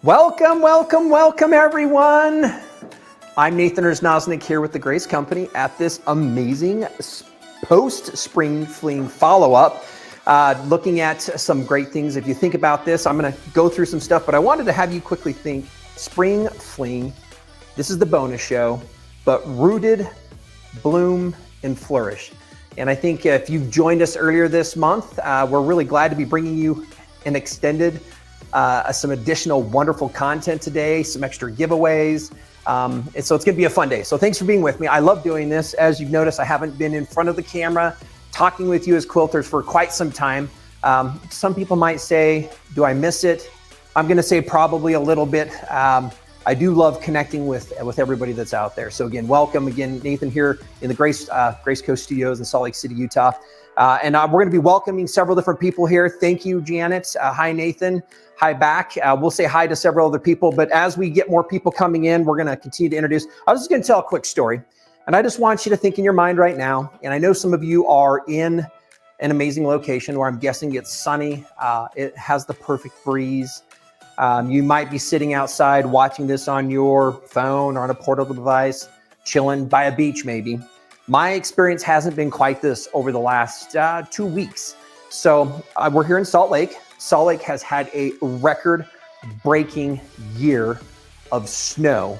Welcome, welcome, welcome everyone. I'm Nathan Erznosnik here with the Grace Company at this amazing post-Spring Fling follow-up, looking at some great things. If you think about this, I'm gonna go through some stuff, but I wanted to have you quickly think, Spring Fling, this is the bonus show, but rooted, bloom, and flourish. And I think if you've joined us earlier this month, we're really glad to be bringing you an extended some additional wonderful content today, some extra giveaways. And so it's gonna be a fun day. So thanks for being with me. I love doing this. As you've noticed, I haven't been in front of the camera talking with you as quilters for quite some time. Some people might say, do I miss it? I'm gonna say probably a little bit. I do love connecting with everybody that's out there. So again, welcome again, Nathan here in the Grace Coast Studios in Salt Lake City, Utah. And we're gonna be welcoming several different people here. Thank you, Janet. Hi, Nathan. Hi back. We'll say hi to several other people, but as we get more people coming in, we're gonna continue to introduce. I was just gonna tell a quick story, and I just want you to think in your mind right now, and I know some of you are in an amazing location where I'm guessing it's sunny. It has the perfect breeze. You might be sitting outside watching this on your phone or on a portable device, chilling by a beach maybe. My experience hasn't been quite this over the last 2 weeks. So we're here in Salt Lake. Salt Lake has had a record-breaking year of snow,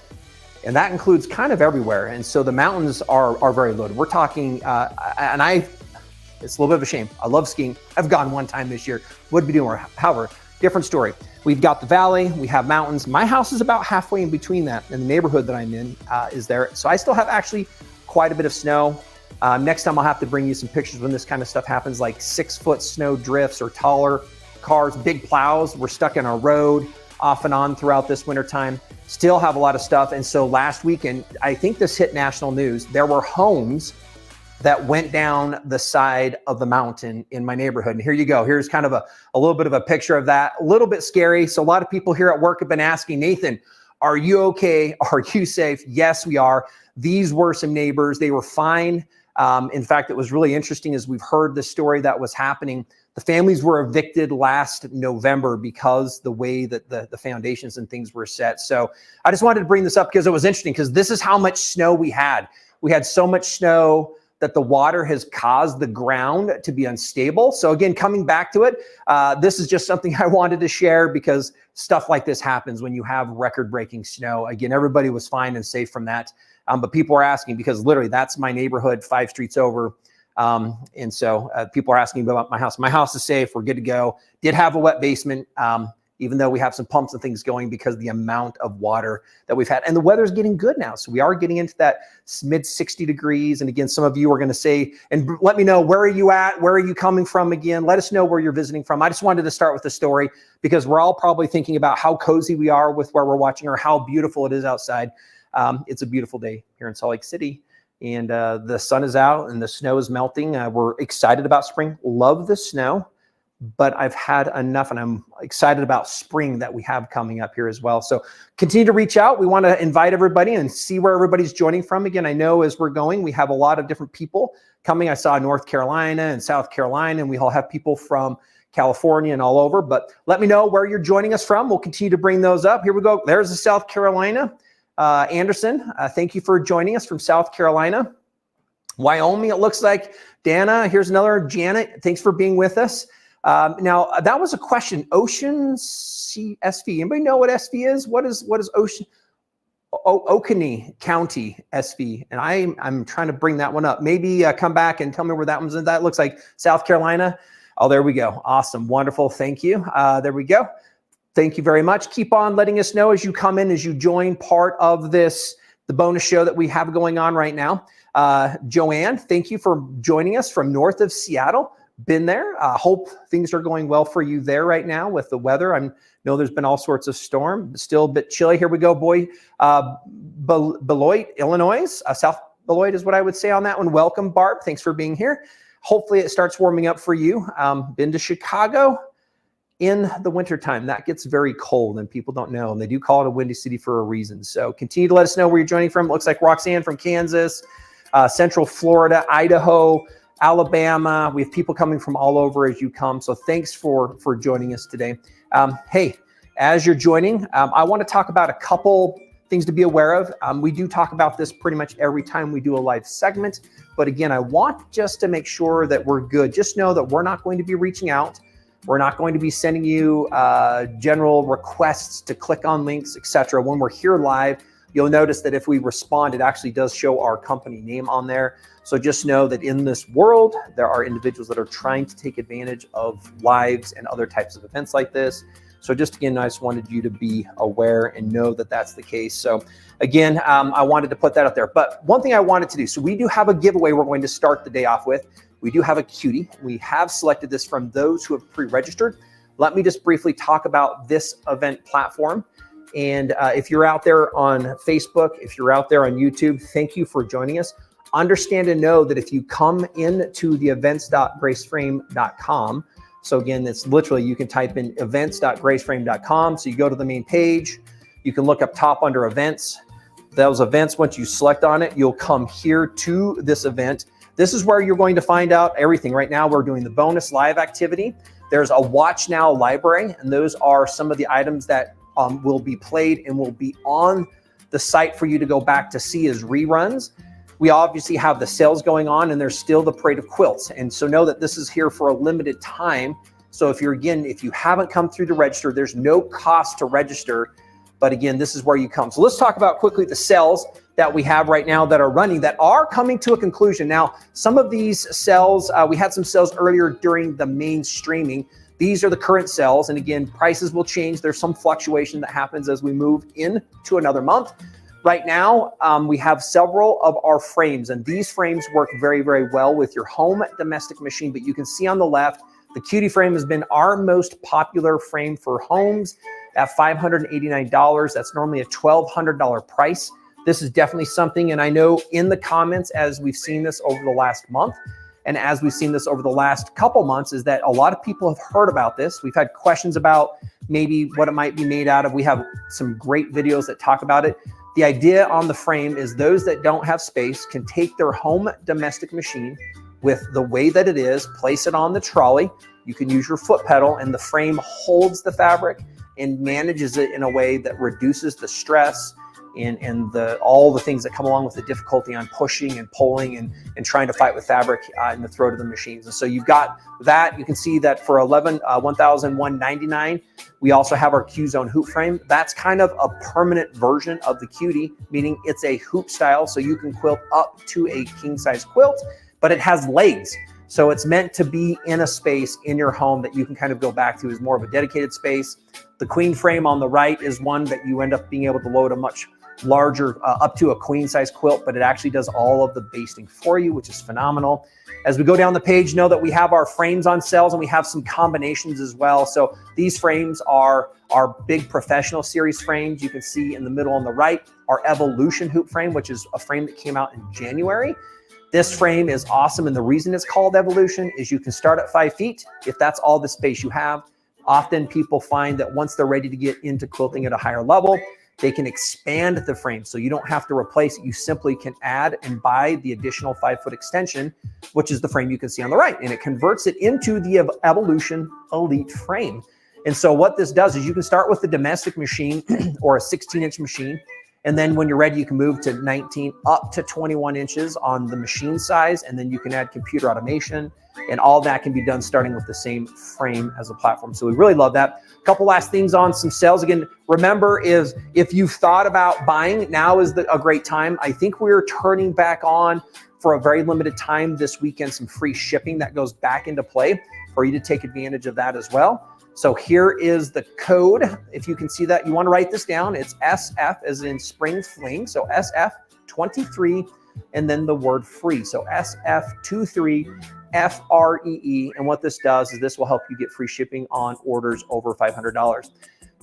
and that includes kind of everywhere. And so the mountains are very loaded. We're talking, it's a little bit of a shame. I love skiing. I've gone one time this year. Would be doing, however, different story. We've got the valley, we have mountains. My house is about halfway in between that, and the neighborhood that I'm in is there. So I still have actually quite a bit of snow. Next time I'll have to bring you some pictures when this kind of stuff happens, like 6-foot snow drifts or taller cars, big plows. We're stuck in our road off and on throughout this winter time. Still have a lot of stuff. And so last weekend, I think this hit national news. There were homes that went down the side of the mountain in my neighborhood. And here you go. Here's kind of a little bit of a picture of that. A little bit scary. So a lot of people here at work have been asking, Nathan, are you okay? Are you safe? Yes, we are. These were some neighbors. They were fine. In fact, it was really interesting as we've heard the story that was happening. The families were evicted last November because the way that the foundations and things were set. So I just wanted to bring this up because it was interesting, because this is how much snow we had. We had so much snow that the water has caused the ground to be unstable. So again, coming back to it, this is just something I wanted to share because stuff like this happens when you have record-breaking snow. Again, everybody was fine and safe from that. But people are asking, because literally that's my neighborhood 5 streets over. And so people are asking about my house. My house is safe. We're good to go. Did have a wet basement, even though we have some pumps and things going because of the amount of water that we've had. And the weather's getting good now. So we are getting into that mid 60 degrees. And again, some of you are going to say, and let me know, where are you at? Where are you coming from again? Let us know where you're visiting from. I just wanted to start with the story because we're all probably thinking about how cozy we are with where we're watching or how beautiful it is outside. It's a beautiful day here in Salt Lake City. And the sun is out and the snow is melting. We're excited about spring. Love the snow, but I've had enough, and I'm excited about spring that we have coming up here as well. So continue to reach out. We want to invite everybody and see where everybody's joining from. Again, I know as we're going, we have a lot of different people coming. I saw North Carolina and South Carolina, and we all have people from California and all over. But let me know where you're joining us from. We'll continue to bring those up. Here we go. There's the South Carolina. Anderson, thank you for joining us from South Carolina. Wyoming, it looks like. Dana, here's another. Janet, thanks for being with us. Now, that was a question. Ocean SV. Anybody know what SV is? What is Ocean? Oconee County SV. And I'm trying to bring that one up. Maybe come back and tell me where that one's in. That looks like South Carolina. Oh, there we go. Awesome. Wonderful. Thank you. There we go. Thank you very much. Keep on letting us know as you come in, as you join part of the bonus show that we have going on right now. Joanne, thank you for joining us from north of Seattle. Been there. Hope things are going well for you there right now with the weather. I know there's been all sorts of storm, but still a bit chilly. Here we go, boy. Beloit, Illinois. South Beloit is what I would say on that one. Welcome, Barb. Thanks for being here. Hopefully it starts warming up for you. Been to Chicago in the wintertime. That gets very cold and people don't know. And they do call it a windy city for a reason. So continue to let us know where you're joining from. It looks like Roxanne from Kansas, Central Florida, Idaho, Alabama. We have people coming from all over as you come. So thanks for joining us today. Hey, as you're joining, I want to talk about a couple things to be aware of. We do talk about this pretty much every time we do a live segment. But again, I want just to make sure that we're good. Just know that we're not going to be reaching out. We're not going to be sending you general requests to click on links, etc. When we're here live, you'll notice that if we respond, it actually does show our company name on there. So just know that in this world, there are individuals that are trying to take advantage of lives and other types of events like this. So just again, I just wanted you to be aware and know that that's the case. So again, I wanted to put that out there. But one thing I wanted to do, so we do have a giveaway we're going to start the day off with. We do have a Cutie. We have selected this from those who have pre-registered. Let me just briefly talk about this event platform. And if you're out there on Facebook, if you're out there on YouTube, thank you for joining us. Understand and know that if you come into the events.graceframe.com, so again, it's literally, you can type in events.graceframe.com. So you go to the main page, you can look up top under events. Those events, once you select on it, you'll come here to this event. This is where you're going to find out everything. Right now, we're doing the bonus live activity. There's a Watch Now library, and those are some of the items that will be played and will be on the site for you to go back to see as reruns. We obviously have the sales going on, and there's still the Parade of Quilts. And so know that this is here for a limited time. So if you haven't come through to register, there's no cost to register. But again, this is where you come. So let's talk about quickly the sales that we have right now that are running, that are coming to a conclusion. Now, some of these sales, we had some sales earlier during the main streaming. These are the current sales. And again, prices will change. There's some fluctuation that happens as we move into another month. Right now, we have several of our frames, and these frames work very, very well with your home domestic machine. But you can see on the left, the Cutie frame has been our most popular frame for homes at $589. That's normally a $1,200 price. This is definitely something, and I know in the comments, as we've seen this over the last month, and as we've seen this over the last couple months, is that a lot of people have heard about this. We've had questions about maybe what it might be made out of. We have some great videos that talk about it. The idea on the frame is those that don't have space can take their home domestic machine with the way that it is, place it on the trolley. You can use your foot pedal, and the frame holds the fabric and manages it in a way that reduces the stress and all the things that come along with the difficulty on pushing and pulling and trying to fight with fabric in the throat of the machines. And so you've got that. You can see that for $1,199, we also have our Q-Zone hoop frame. That's kind of a permanent version of the Cutie, meaning it's a hoop style, so you can quilt up to a king-size quilt, but it has legs. So it's meant to be in a space in your home that you can kind of go back to as more of a dedicated space. The queen frame on the right is one that you end up being able to load a much larger, up to a queen size quilt, but it actually does all of the basting for you, which is phenomenal. As we go down the page, know that we have our frames on sales, and we have some combinations as well. So these frames are our big professional series frames. You can see in the middle on the right, our Evolution hoop frame, which is a frame that came out in January. This frame is awesome, and the reason it's called Evolution is you can start at 5 feet if that's all the space you have. Often people find that once they're ready to get into quilting at a higher level, they can expand the frame, so you don't have to replace it. You simply can add and buy the additional 5-foot extension, which is the frame you can see on the right, and it converts it into the Evolution Elite frame. And so what this does is you can start with the domestic machine or a 16-inch machine, and then when you're ready, you can move to 19 up to 21 inches on the machine size, and then you can add computer automation, and all that can be done starting with the same frame as a platform. So we really love that. A couple last things on some sales. Again, remember, is if you've thought about buying, now is a great time. I think we're turning back on for a very limited time this weekend, some free shipping that goes back into play for you to take advantage of that as well. So here is the code. If you can see that, you want to write this down. It's SF as in Spring Fling. So SF23 and then the word free. So SF23FREE. And what this does is this will help you get free shipping on orders over $500.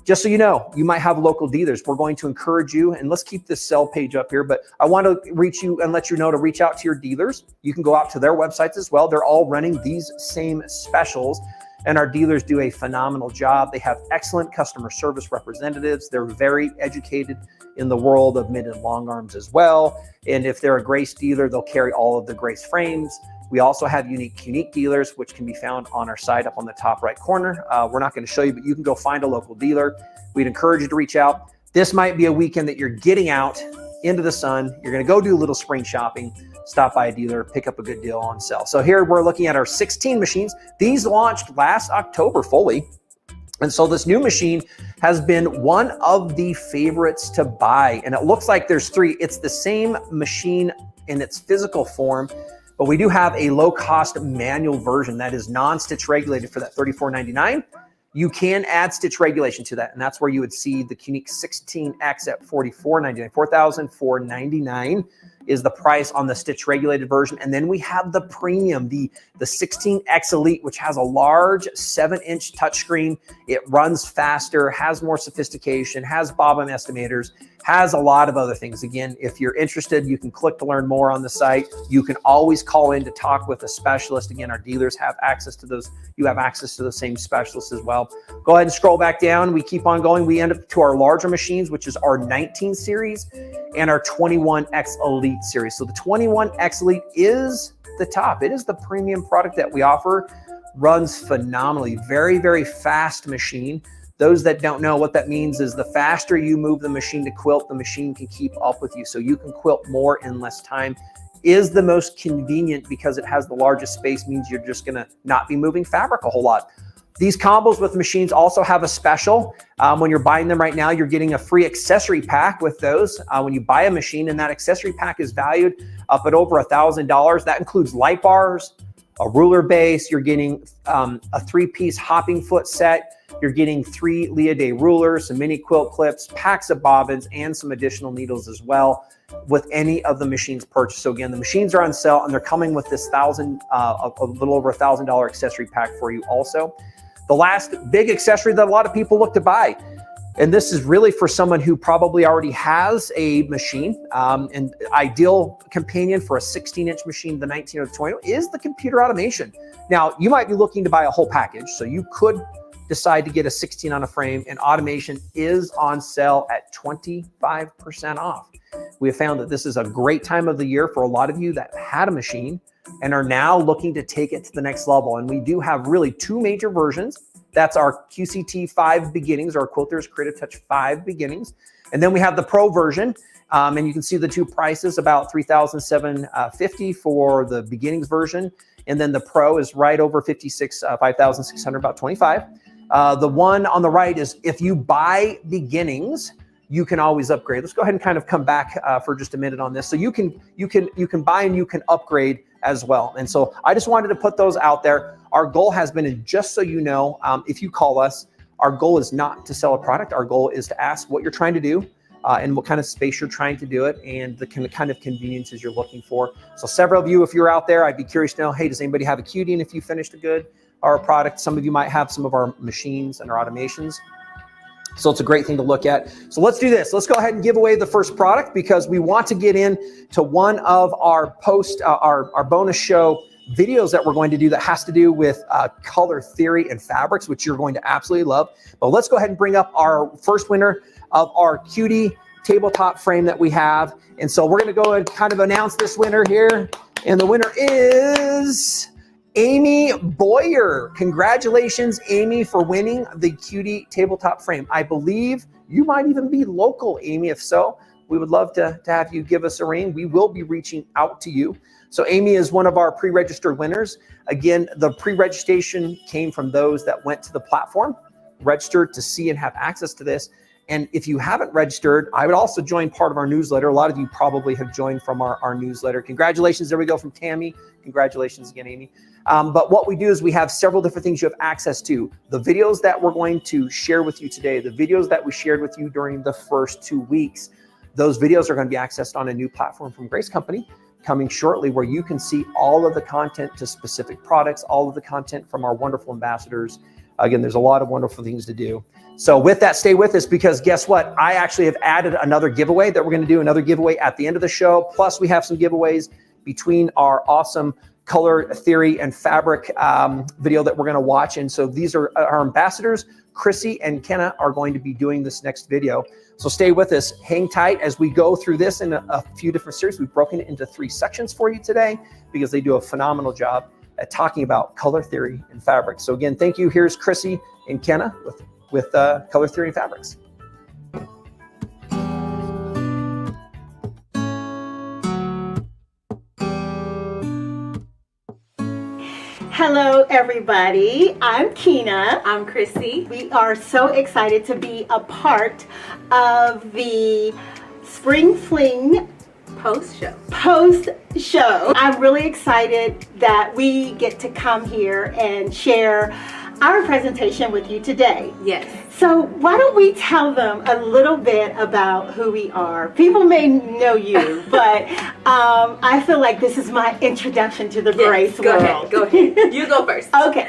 Just so you know, you might have local dealers. We're going to encourage you, and let's keep this sell page up here, but I want to reach you and let you know to reach out to your dealers. You can go out to their websites as well. They're all running these same specials, and our dealers do a phenomenal job. They have excellent customer service representatives. They're very educated in the world of mid and long arms as well. And if they're a Grace dealer, they'll carry all of the Grace frames. We also have unique dealers, which can be found on our site up on the top right corner. We're not going to show you, but you can go find a local dealer. We'd encourage you to reach out. This might be a weekend that you're getting out into the sun. You're going to go do a little spring shopping, stop by a dealer, pick up a good deal on sale. So here we're looking at our 16 machines. These launched last October fully. And so this new machine has been one of the favorites to buy. And it looks like there's three. It's the same machine in its physical form, but we do have a low-cost manual version that is non-stitch regulated for that $34.99. You can add stitch regulation to that, and that's where you would see the Unique 16X at $44.99. $4,499 is the price on the stitch regulated version. And then we have the premium, the 16X Elite, which has a large 7-inch touchscreen. It runs faster, has more sophistication, has bobbin estimators, has a lot of other things. Again, if you're interested, you can click to learn more on the site. You can always call in to talk with a specialist. Again, our dealers have access to those. You have access to the same specialists as well. Go ahead and scroll back down. We keep on going. We end up to our larger machines, which is our 19 series and our 21X Elite series. So the 21X Elite is the top. It is the premium product that we offer. Runs phenomenally. Very, very fast machine. Those that don't know what that means is the faster you move the machine to quilt, the machine can keep up with you. So you can quilt more in less time. Is the most convenient because it has the largest space, means you're just gonna not be moving fabric a whole lot. These combos with machines also have a special. When you're buying them right now, you're getting a free accessory pack with those. When you buy a machine, and that accessory pack is valued up at over $1,000. That includes light bars, a ruler base. You're getting a 3-piece hopping foot set. You're getting 3 Leah Day rulers, some mini quilt clips, packs of bobbins, and some additional needles as well with any of the machines purchased. So again, the machines are on sale, and they're coming with this a little over $1,000 accessory pack for you also. The last big accessory that a lot of people look to buy, and this is really for someone who probably already has a machine, and ideal companion for a 16-inch machine, the 19 or the 20, is the computer automation. Now, you might be looking to buy a whole package, so you could decide to get a 16 on a frame, and automation is on sale at 25% off. We have found that this is a great time of the year for a lot of you that had a machine and are now looking to take it to the next level. And we do have really 2 major versions. That's our QCT 5 Beginnings, or Quilter's Creative Touch 5 Beginnings. And then we have the Pro version. And you can see the 2 prices, about $3,750 for the Beginnings version. And then the Pro is right over $5,600, about $25. The one on the right is, if you buy Beginnings, you can always upgrade. Let's go ahead and kind of come back for just a minute on this. So you can buy and you can upgrade as well. And so I just wanted to put those out there. Our goal has been, and just so you know, if you call us, our goal is not to sell a product. Our goal is to ask what you're trying to do and what kind of space you're trying to do it, and the kind of conveniences you're looking for. So several of you, if you're out there, I'd be curious to know, hey, does anybody have a Cutie? And if you finished a good or a product, some of you might have some of our machines and our automations. So it's a great thing to look at. So let's do this. Let's go ahead and give away the first product, because we want to get into one of our our bonus show videos that we're going to do that has to do with color theory and fabrics, which you're going to absolutely love. But let's go ahead and bring up our first winner of our Cutie tabletop frame that we have. And so we're going to go and kind of announce this winner here. And the winner is Amy Boyer. Congratulations, Amy, for winning the Cutie tabletop frame. I believe you might even be local, Amy. If so, we would love to have you give us a ring. We will be reaching out to you. So Amy is one of our pre-registered winners. Again, the pre-registration came from those that went to the platform, registered to see and have access to this. And if you haven't registered, I would also join part of our newsletter. A lot of you probably have joined from our newsletter. Congratulations. There we go, from Tammy. Congratulations again, Amy. But what we do is we have several different things you have access to. The videos that we're going to share with you today, the videos that we shared with you during the first 2 weeks, those videos are going to be accessed on a new platform from Grace Company coming shortly, where you can see all of the content to specific products, all of the content from our wonderful ambassadors. Again, there's a lot of wonderful things to do. So with that, stay with us, because guess what? I actually have added another giveaway that we're going to do, another giveaway at the end of the show. Plus, we have some giveaways between our awesome color theory and fabric video that we're going to watch. And so these are our ambassadors Chrissy and Kenna are going to be doing this next video. So stay with us, hang tight as we go through this in a few different series. We've broken it into 3 sections for you today because they do a phenomenal job at talking about color theory and fabrics. So again, thank you. Here's Chrissy and Kenna with color theory and fabrics. Hello everybody, I'm Kina. I'm Chrissy. We are so excited to be a part of the Spring Fling Post show. I'm really excited that we get to come here and share our presentation with you today. Yes. So why don't we tell them a little bit about who we are? People may know you, but I feel like this is my introduction to the Grace world. Go ahead. You go first. Okay.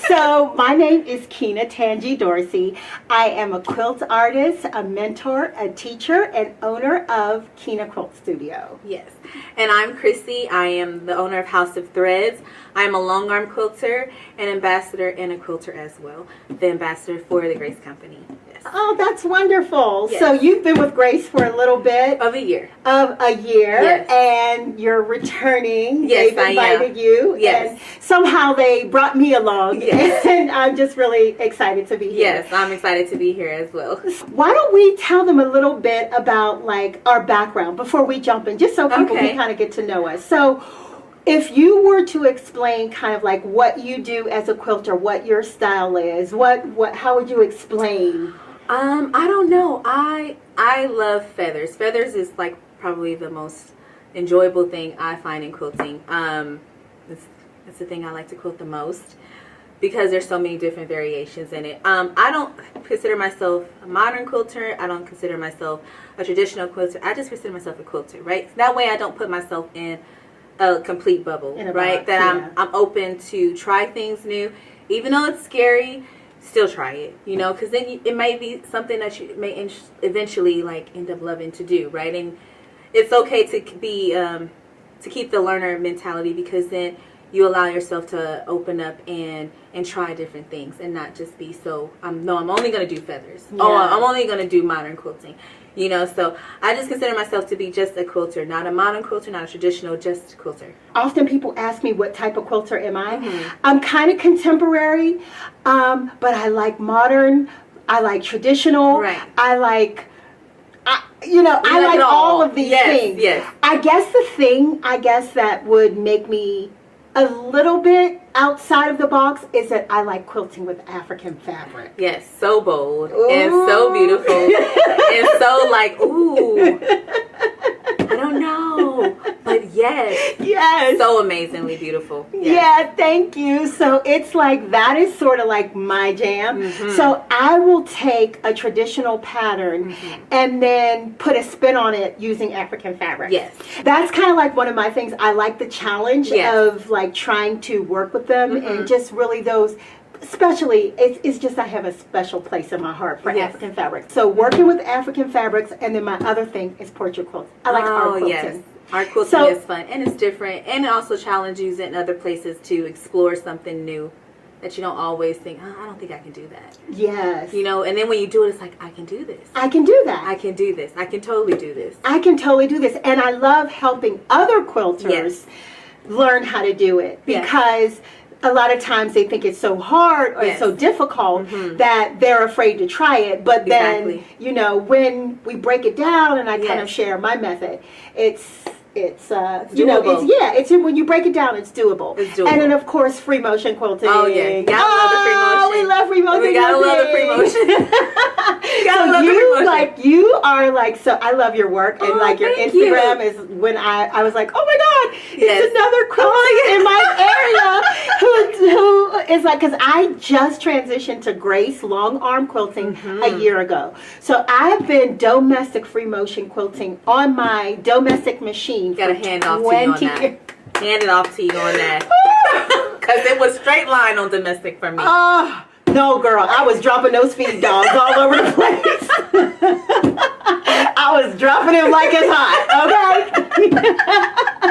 So my name is Kina Tangi Dorsey. I am a quilt artist, a mentor, a teacher, and owner of Kina Quilt Studio. Yes. And I'm Chrissy. I am the owner of House of Threads. I'm a long arm quilter, an ambassador, and a quilter as well. The ambassador for the Grace Company. Yes. Oh, that's wonderful. Yes. So you've been with Grace for a little bit. Of a year. Yes. And you're returning. Yes, They've invited you. Yes. And somehow they brought me along. Yes. And I'm just really excited to be here. Yes, I'm excited to be here as well. Why don't we tell them a little bit about like our background before we jump in, just so people can kind of get to know us. So if you were to explain kind of like what you do as a quilter, what your style is, how would you explain? I don't know. I love feathers. Feathers is like probably the most enjoyable thing I find in quilting. It's the thing I like to quilt the most because there's so many different variations in it. I don't consider myself a modern quilter. I don't consider myself a traditional quilter. I just consider myself a quilter, right? That way I don't put myself in a complete bubble, right? Box, that I'm open to try things new, even though it's scary. Still try it, you know, because then it might be something that you may eventually like end up loving to do, right? And it's okay to be to keep the learner mentality, because then you allow yourself to open up and try different things and not just be so I'm only going to do feathers. Yeah. Oh, I'm only going to do modern quilting. You know, so I just consider myself to be just a quilter, not a modern quilter, not a traditional, just quilter. Often people ask me what type of quilter am I. I'm kind of contemporary, but I like modern, I like traditional, right. I like all of these things. Yes. I guess the thing, that would make me a little bit outside of the box is that I like quilting with African fabric. Yes, so bold and so beautiful and so like, ooh, I don't know, but yes, so amazingly beautiful. Yes. Yeah, thank you. So it's like that is sort of like my jam. So I will take a traditional pattern and then put a spin on it using African fabric. Yes, that's kind of like one of my things. I like the challenge of like trying to work with them and just really those, especially it's just I have a special place in my heart for African fabrics. So working with African fabrics, and then my other thing is portrait quilts. I like art quilting. Yes. Art quilting is fun and it's different, and it also challenges you in other places to explore something new that you don't always think, I don't think I can do that. Yes. You know, and then when you do it, it's like, I can do this. I can do that. I can do this. I can totally do this. I can totally do this. And I love helping other quilters learn how to do it, because a lot of times they think it's so hard or it's so difficult that they're afraid to try it. But then, you know, when we break it down and I kind of share my method, it's you know, it's when you break it down, it's doable. It's doable. And then of course free motion quilting. Oh yeah, you gotta love the free motion. We love free motion. We gotta love the free motion. You are like, so I love your work, and like your Instagram is when I was like, oh my God, it's another quilter in my area who is like, because I just transitioned to Grace long arm quilting a year ago. So I've been domestic free motion quilting on my domestic machine. Got to hand off to you on that. Hand it off to you on that. Because it was straight line on domestic for me. No, girl, I was dropping those feed dogs all over the place. I was dropping them like it's hot,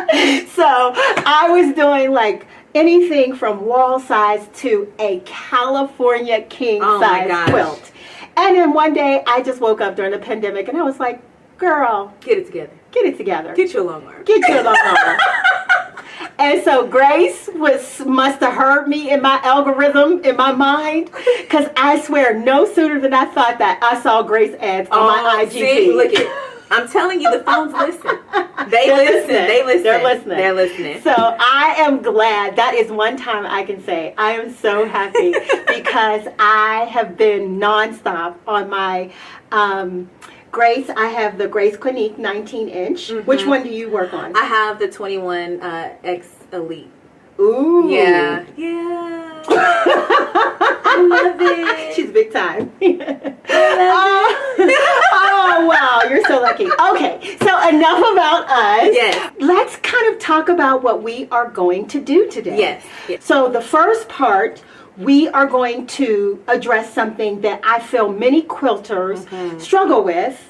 okay? So I was doing like anything from wall size to a California king size quilt. And then one day I just woke up during the pandemic and I was like, girl, get it together. Get it together. Get your long arm. Get your long arm. And so Grace must have heard me in my algorithm, in my mind, because I swear no sooner than I thought that I saw Grace ads on my IG feed. Look at I'm telling you, the phones listen. They're listening. They're listening. So I am glad. That is one time I can say I am so happy because I have been nonstop on my Grace. I have the Grace Clinique 19-inch. Mm-hmm. Which one do you work on? I have the 21 X Elite. Ooh. Yeah. I love it. She's big time. Oh, wow. You're so lucky. Okay. So enough about us. Yes. Let's kind of talk about what we are going to do today. Yes. So the first part, we are going to address something that I feel many quilters struggle with.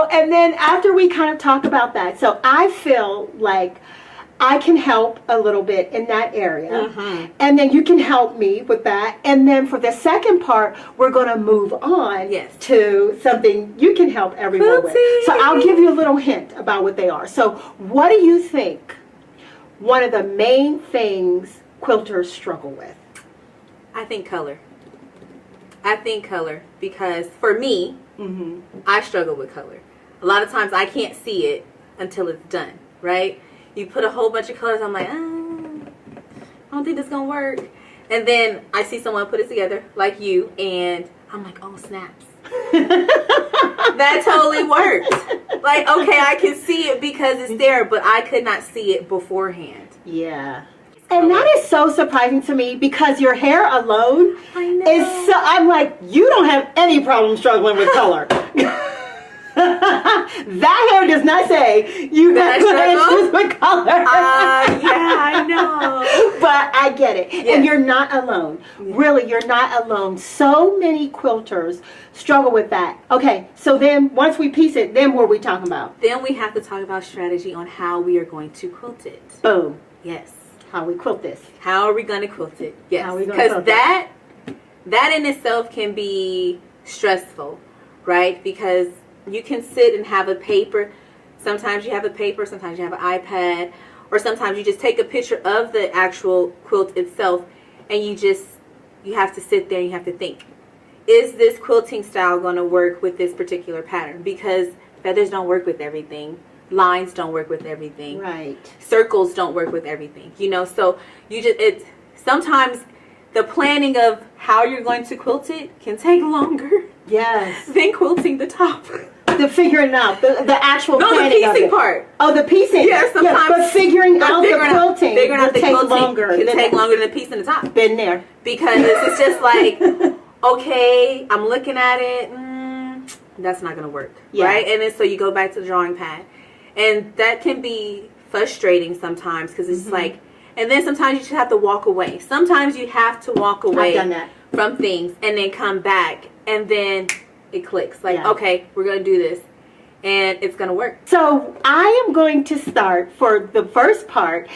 And then after we kind of talk about that, so I feel like I can help a little bit in that area, and then you can help me with that, and then for the second part we're going to move on to something you can help everyone with. So I'll give you a little hint about what they are. So what do you think one of the main things quilters struggle with? I think color because for me, I struggle with color. A lot of times I can't see it until it's done, right? You put a whole bunch of colors, I'm like, I don't think this is going to work. And then I see someone put it together, like you, and I'm like, oh, snaps. That totally worked. Like, okay, I can see it because it's there, but I could not see it beforehand. Yeah. And that is so surprising to me because your hair alone is so, I'm like, you don't have any problem struggling with color. That hair does not say you have issues with color. Yeah, I know. But I get it. Yes. And you're not alone. Yeah. Really, you're not alone. So many quilters struggle with that. Okay, so then once we piece it, then what are we talking about? Then we have to talk about strategy on how we are going to quilt it. Boom. Yes. How we quilt this. How are we going to quilt it? Yes. Because that in itself can be stressful, right? Because you can sit and have a paper. Sometimes you have a paper, sometimes you have an iPad, or sometimes you just take a picture of the actual quilt itself and you have to sit there and you have to think, is this quilting style going to work with this particular pattern? Because feathers don't work with everything. Lines don't work with everything. Right. Circles don't work with everything. So sometimes the planning of how you're going to quilt it can take longer. Yes. Than quilting the top. The figuring out, the actual planning the piecing part. Oh, the piecing. Yeah, sometimes. Yeah, but figuring out the quilting Figuring out the quilting longer. Can take longer than piecing the top. Been there. Because it's just like, okay, I'm looking at it. That's not going to work. Yeah. Right? And then so you go back to the drawing pad. And that can be frustrating sometimes because it's like, and then sometimes you just have to walk away. Sometimes you have to walk away from things and then come back and then it clicks. Like, okay, we're going to do this and it's going to work. So I am going to start for the first part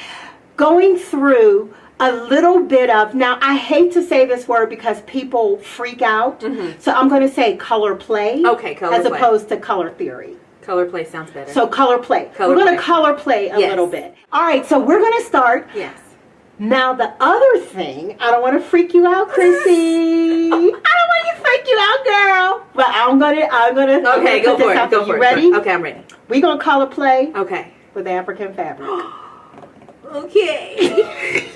going through a little bit of, now I hate to say this word because people freak out. So I'm going to say color play. Okay, color play. As opposed to color theory. Color play sounds better. So color play. We're going to color play a little bit. All right, so we're going to start. Yes. Now the other thing, I don't want to freak you out, Chrissy. I don't want you to freak you out, girl. But I'm gonna. Okay, go for it. Go for it. You ready? Okay, I'm ready. We're gonna color play. Okay. With African fabric. Okay.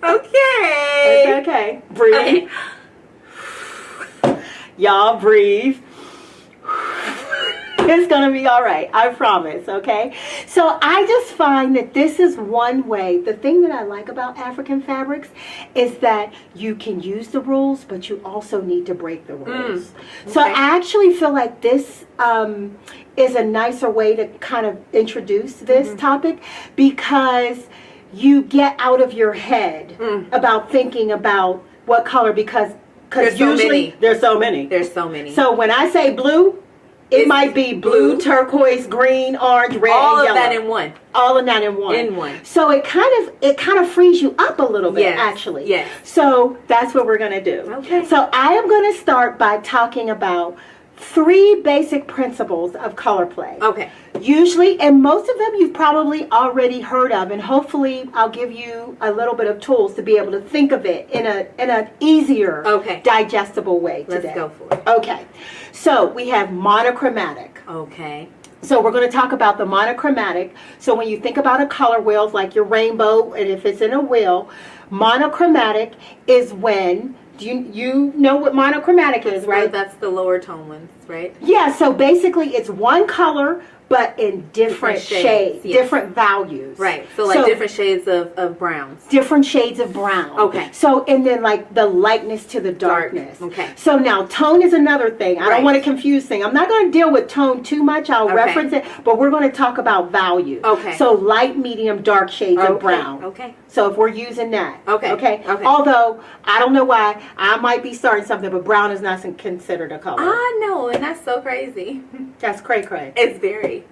Okay. It's okay. Breathe. Okay. Y'all breathe. It's going to be all right. I promise, okay? So I just find that this is one way. The thing that I like about African fabrics is that you can use the rules, but you also need to break the rules. Okay. So I actually feel like this is a nicer way to kind of introduce this topic because you get out of your head about thinking about what color because usually there's so many. There's so many. So when I say blue, It might be blue, turquoise, green, orange, red, all and of yellow. that in one. All of that in one. In one. So it kind of frees you up a little bit, actually. Yes. So that's what we're going to do. Okay. So I am going to start by talking about 3 basic principles of color play. Okay. Usually, and most of them you've probably already heard of, and hopefully I'll give you a little bit of tools to be able to think of it in an easier, digestible way today. Let's go for it. Okay. So we have monochromatic. Okay. So we're going to talk about the monochromatic. So when you think about a color wheel, like your rainbow, and if it's in a wheel, monochromatic is when, you know what monochromatic is, right? That's the lower tone ones, right? Yeah, so basically it's one color, but in different shades, different values. Right. So like different shades of browns. Different shades of brown. Okay. So, and then like the lightness to the darkness. Okay. So now tone is another thing. I don't want to confuse things. I'm not going to deal with tone too much. I'll reference it, but we're going to talk about value. Okay. So light, medium, dark shades of brown. Okay. So if we're using that. Okay. Okay. Although, I don't know why, I might be starting something, but brown is not considered a color. I know, and that's so crazy. That's cray-cray. It's very.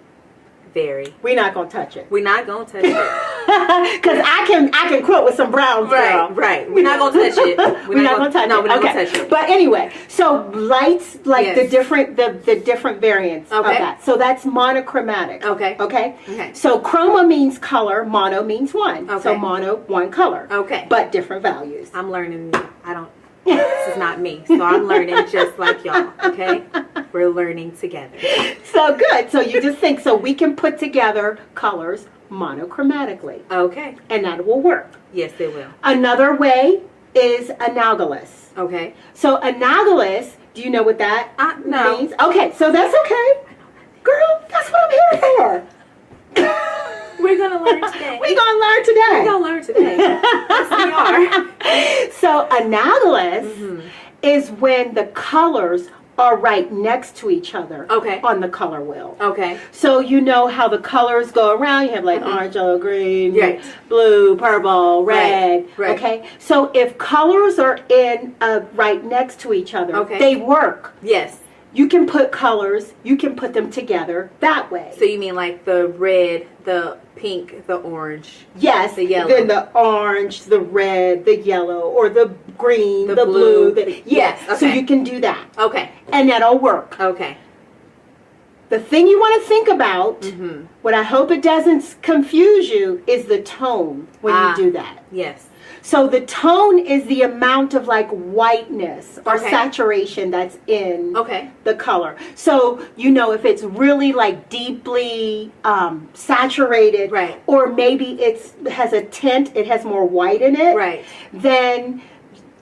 We're not going to touch it. We're not going to touch it. Because I can quilt with some browns, girl. Right. We're not going to touch it. We're not going to touch it. No, we're not going to touch it. But anyway, so lights, like the different variants of that. So that's monochromatic. Okay. So chroma means color, mono means one. So mono, one color. Okay. But different values. I'm learning. This is not me. So I'm learning just like y'all. Okay. We're learning together. So good. So you just think, so we can put together colors monochromatically. Okay. And that will work. Yes, it will. Another way is analogous. Okay. So analogous, do you know what that no. means? Okay, so that's okay. Girl, that's what I'm here for. We're going to learn today. We're going to learn today. We're going to learn today. Yes, we are. So analogous is when the colors are right next to each other on the color wheel. Okay. So you know how the colors go around. You have like orange, yellow, green, blue, purple, red. Right. Okay. So if colors are in right next to each other, they work. Yes. You can put colors, you can put them together that way. So you mean like the red, the pink, the orange? Yes. The yellow. Then the orange, the red, the yellow, or the green, the blue. Yes. Okay. So you can do that. Okay. And that'll work. Okay. The thing you want to think about, what I hope it doesn't confuse you, is the tone when you do that. Yes. So the tone is the amount of like whiteness or saturation that's in the color. So, you know, if it's really like deeply saturated, or maybe it has a tint, it has more white in it, then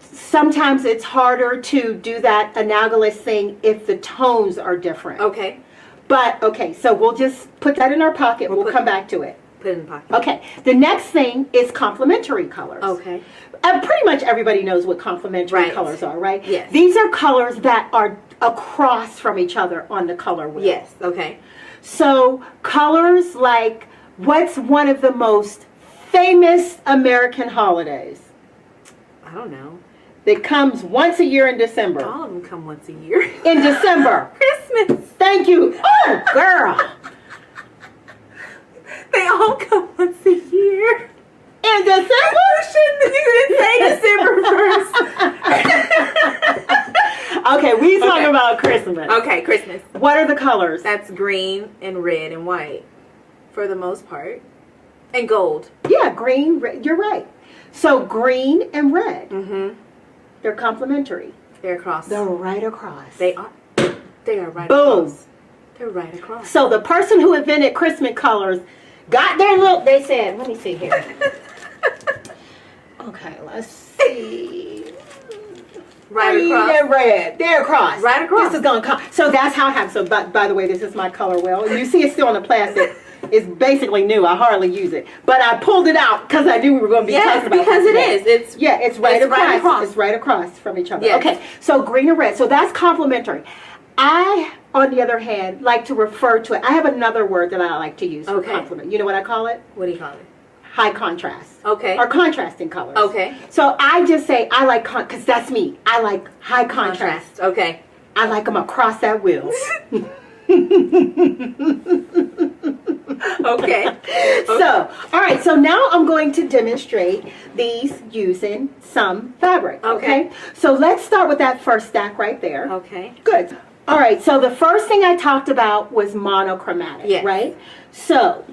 sometimes it's harder to do that analogous thing if the tones are different. Okay. But, so we'll just put that in our pocket. We'll come back to it. Put it in the pocket. Okay. The next thing is complementary colors. Okay. Pretty much everybody knows what complementary colors are, right? Yes. These are colors that are across from each other on the color wheel. Yes. Okay. So colors like, what's one of the most famous American holidays? I don't know. That comes once a year in December. All of them come once a year. In December. Christmas. Thank you. Oh, girl. They all come once a year. In December? You didn't say December first. Okay, we talking about Christmas. Okay, Christmas. What are the colors? That's green and red and white, for the most part, and gold. Yeah, green, red. You're right. So green and red. They're complementary. They're across. They're right across. They are. They are right Boom. across. They're right across. So the person who invented Christmas colors got their little. They said, "Let me see here." Okay, let's see. Right across. They're red. They're across. Right across. This is gonna come. So that's how it happens. So, by the way, this is my color wheel. You see, it's still on the plastic. It's basically new. I hardly use it, but I pulled it out because I knew we were going to be talking about. Because it is. It's right across. It's right across from each other. Yes. Okay, so green and red. So that's complementary. I, on the other hand, like to refer to it. I have another word that I like to use for complement. You know what I call it? What do you call it? High contrast. Okay. Or contrasting colors. Okay. So I just say I like because that's me. I like high contrast. Okay. I like them across that wheel. Okay. So, all right, so now I'm going to demonstrate these using some fabric. Okay. So let's start with that first stack right there. Okay. Good. All right, so the first thing I talked about was monochromatic, Yes. right? So,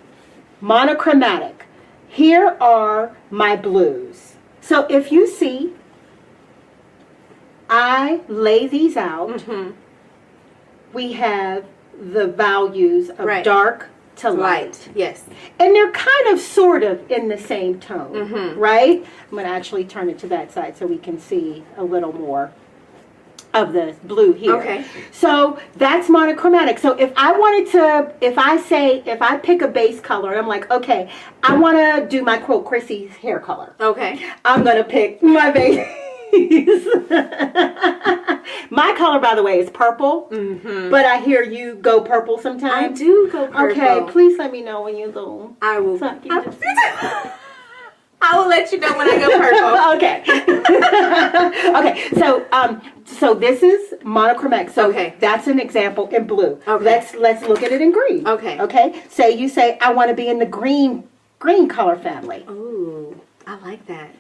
monochromatic. Here are my blues. So if you see, I lay these out. Mm-hmm. We have the values of Right. dark to light. Yes. And they're kind of sort of in the same tone, Mm-hmm. right? I'm going to actually turn it to that side so we can see a little more of the blue here. Okay. So that's monochromatic. So if I wanted to, if I pick a base color and I'm like, okay, I want to do my quote Chrissy's hair color. Okay. I'm going to pick my base. My color, by the way, is purple, but I hear you go purple sometimes. I do go purple. Okay, please let me know when you go. I will. So I can just- I will let you know when I go purple. Okay. Okay. So this is monochromatic. So Okay. that's an example in blue. Okay. Let's look at it in green. Okay. Okay. You say I want to be in the green color family. Ooh, I like that.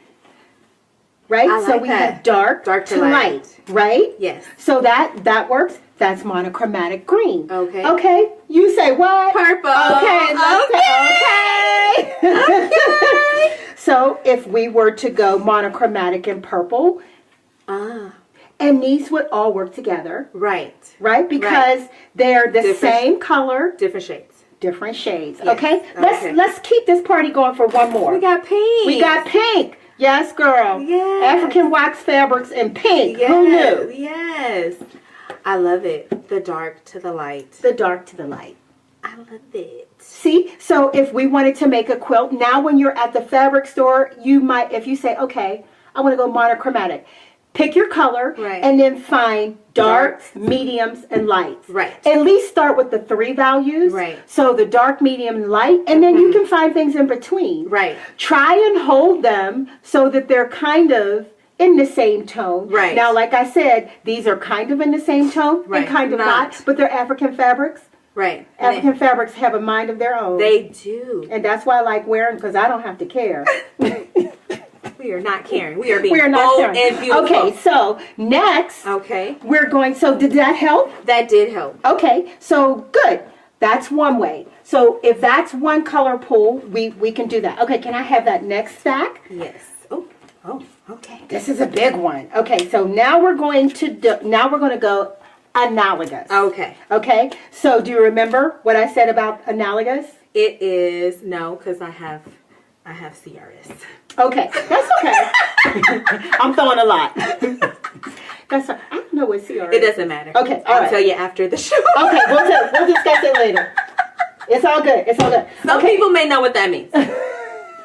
Right? I So like we that. have dark to light. Right? Yes. So that works. That's monochromatic green. Okay. Okay. You say what? Purple. Okay. Okay. So if we were to go monochromatic and purple, and these would all work together, Right. right? Because they're the Different- same color, Different shades. different shades. Yes. Okay. Okay. Let's keep this party going for one more. We got pink. We got pink. Yes, girl. Yes. African wax fabrics in pink. Yes. Who knew? Yes. I love it. The dark to the light. The dark to the light. I love it. See, so if we wanted to make a quilt, now when you're at the fabric store, you might, if you say, okay, I want to go monochromatic, pick your color Right. and then find darks, Darks. mediums, and lights. Right. At least start with the 3 values. Right. So the dark, medium, and light, and then you can find things in between. Right. Try and hold them so that they're kind of in the same tone. Right. Now, like I said, these are kind of in the same tone Right. and kind of not, but they're African fabrics. Right. African fabrics have a mind of their own. They do. And that's why I like wearing, because I don't have to care. We are not caring. We are being We are not bold caring. and beautiful. Okay, so next, Okay. we're going, so did that help? That did help. Okay, so good. That's one way. So if that's one color pool, we can do that. Okay, can I have that next stack? Yes. Oh, okay. This is a big one. Okay, so now we're going to go analogous. Okay. Okay, so do you remember what I said about analogous? It is no, because I have CRS. Okay, that's okay. I'm throwing a lot. That's I don't know what CR It is. doesn't matter. Okay, all I'll right. tell you after the show. Okay, we'll discuss it later. It's all good. It's all good. Some Okay. people may know what that means.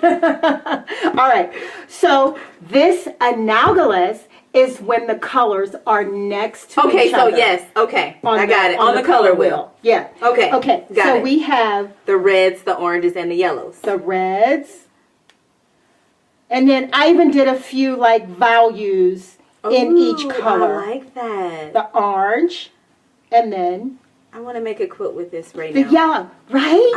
All right. So this analogous is when the colors are next to Okay, each so other. yes. Okay. I the- got it. On the color wheel. Yeah. Okay. Okay. Got so it. we have The reds, the oranges, and the yellows. the reds. And then I even did a few like values in each Ooh, color. I like that. The orange, and then I want to make a quilt with this right the now. yellow, right?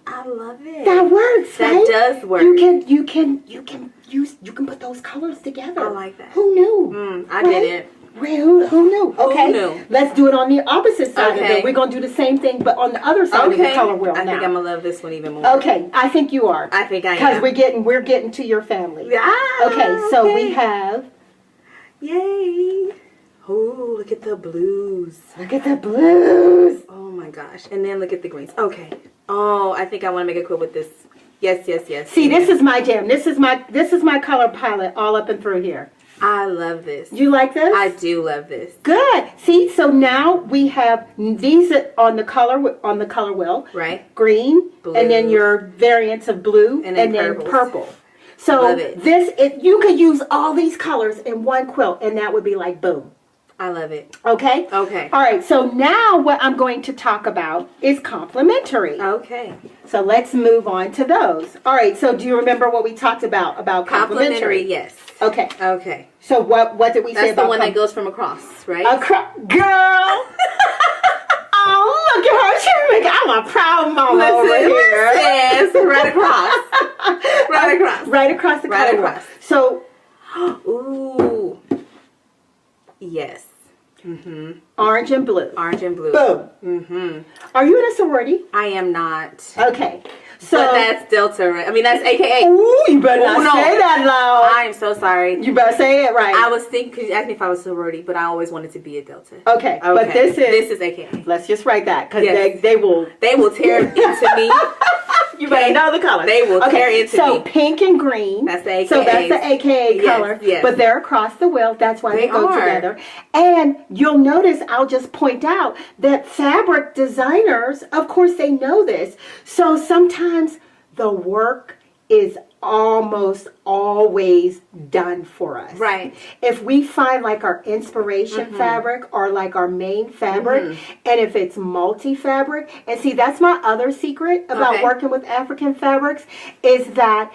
I love it. That works, That right? does work. You can put those colors together. I like that. Who knew? I Right? didn't. Who knew? Okay. knew? Let's do it on the opposite side of Okay. it. We're gonna do the same thing, but on the other side of the Okay. color wheel I now. think I'm gonna love this one even more. Okay, I think you are. I think I Because am. we're getting to your family. Ah, Okay, so we have. Yay. Oh, look at the blues. Look at the blues. Oh my gosh. And then look at the greens. Okay. Oh, I think I want to make a quilt with this. Yes. See, this is my jam. This is my color palette all up and through here. I love this. You like this? I do love this. Good. See, so now we have these on the color wheel. Right? Green, Blue. and then your variants of blue, And then purples. purple. So Love it. you could use all these colors in one quilt, and that would be like boom. I love it. Okay? Okay. All right, so now what I'm going to talk about is complementary. Okay. So let's move on to those. All right, so do you remember what we talked about Complimentary, yes. Okay. Okay. So what did we say That's about the one that goes from across, right? Girl! Oh, look at her. I'm a proud mama over here. Yes, right across. Right across. Right across the Right color. across. So, ooh. Yes. orange and blue. Orange and blue. Boom. Are you in a sorority? I am not. Okay. So But that's Delta, right? I mean, that's AKA. Ooh, you better not no. say that loud. I am so sorry. You better say it right. I was thinking, because you asked me if I was sorority, but I always wanted to be a Delta. Okay, but this is AKA. Let's just write that because Yes. they will. They will tear into me. You better know the color. They will tear into so me. pink and green. That's the AKA. So that's the AKA Yes, color. yes. But they're across the wheel. That's why they go are. together. And you'll notice, I'll just point out that fabric designers, of course, they know this. So sometimes the work is almost always done for us. Right. If we find like our inspiration fabric or like our main fabric, and if it's multi-fabric, and see, that's my other secret about working with African fabrics, is that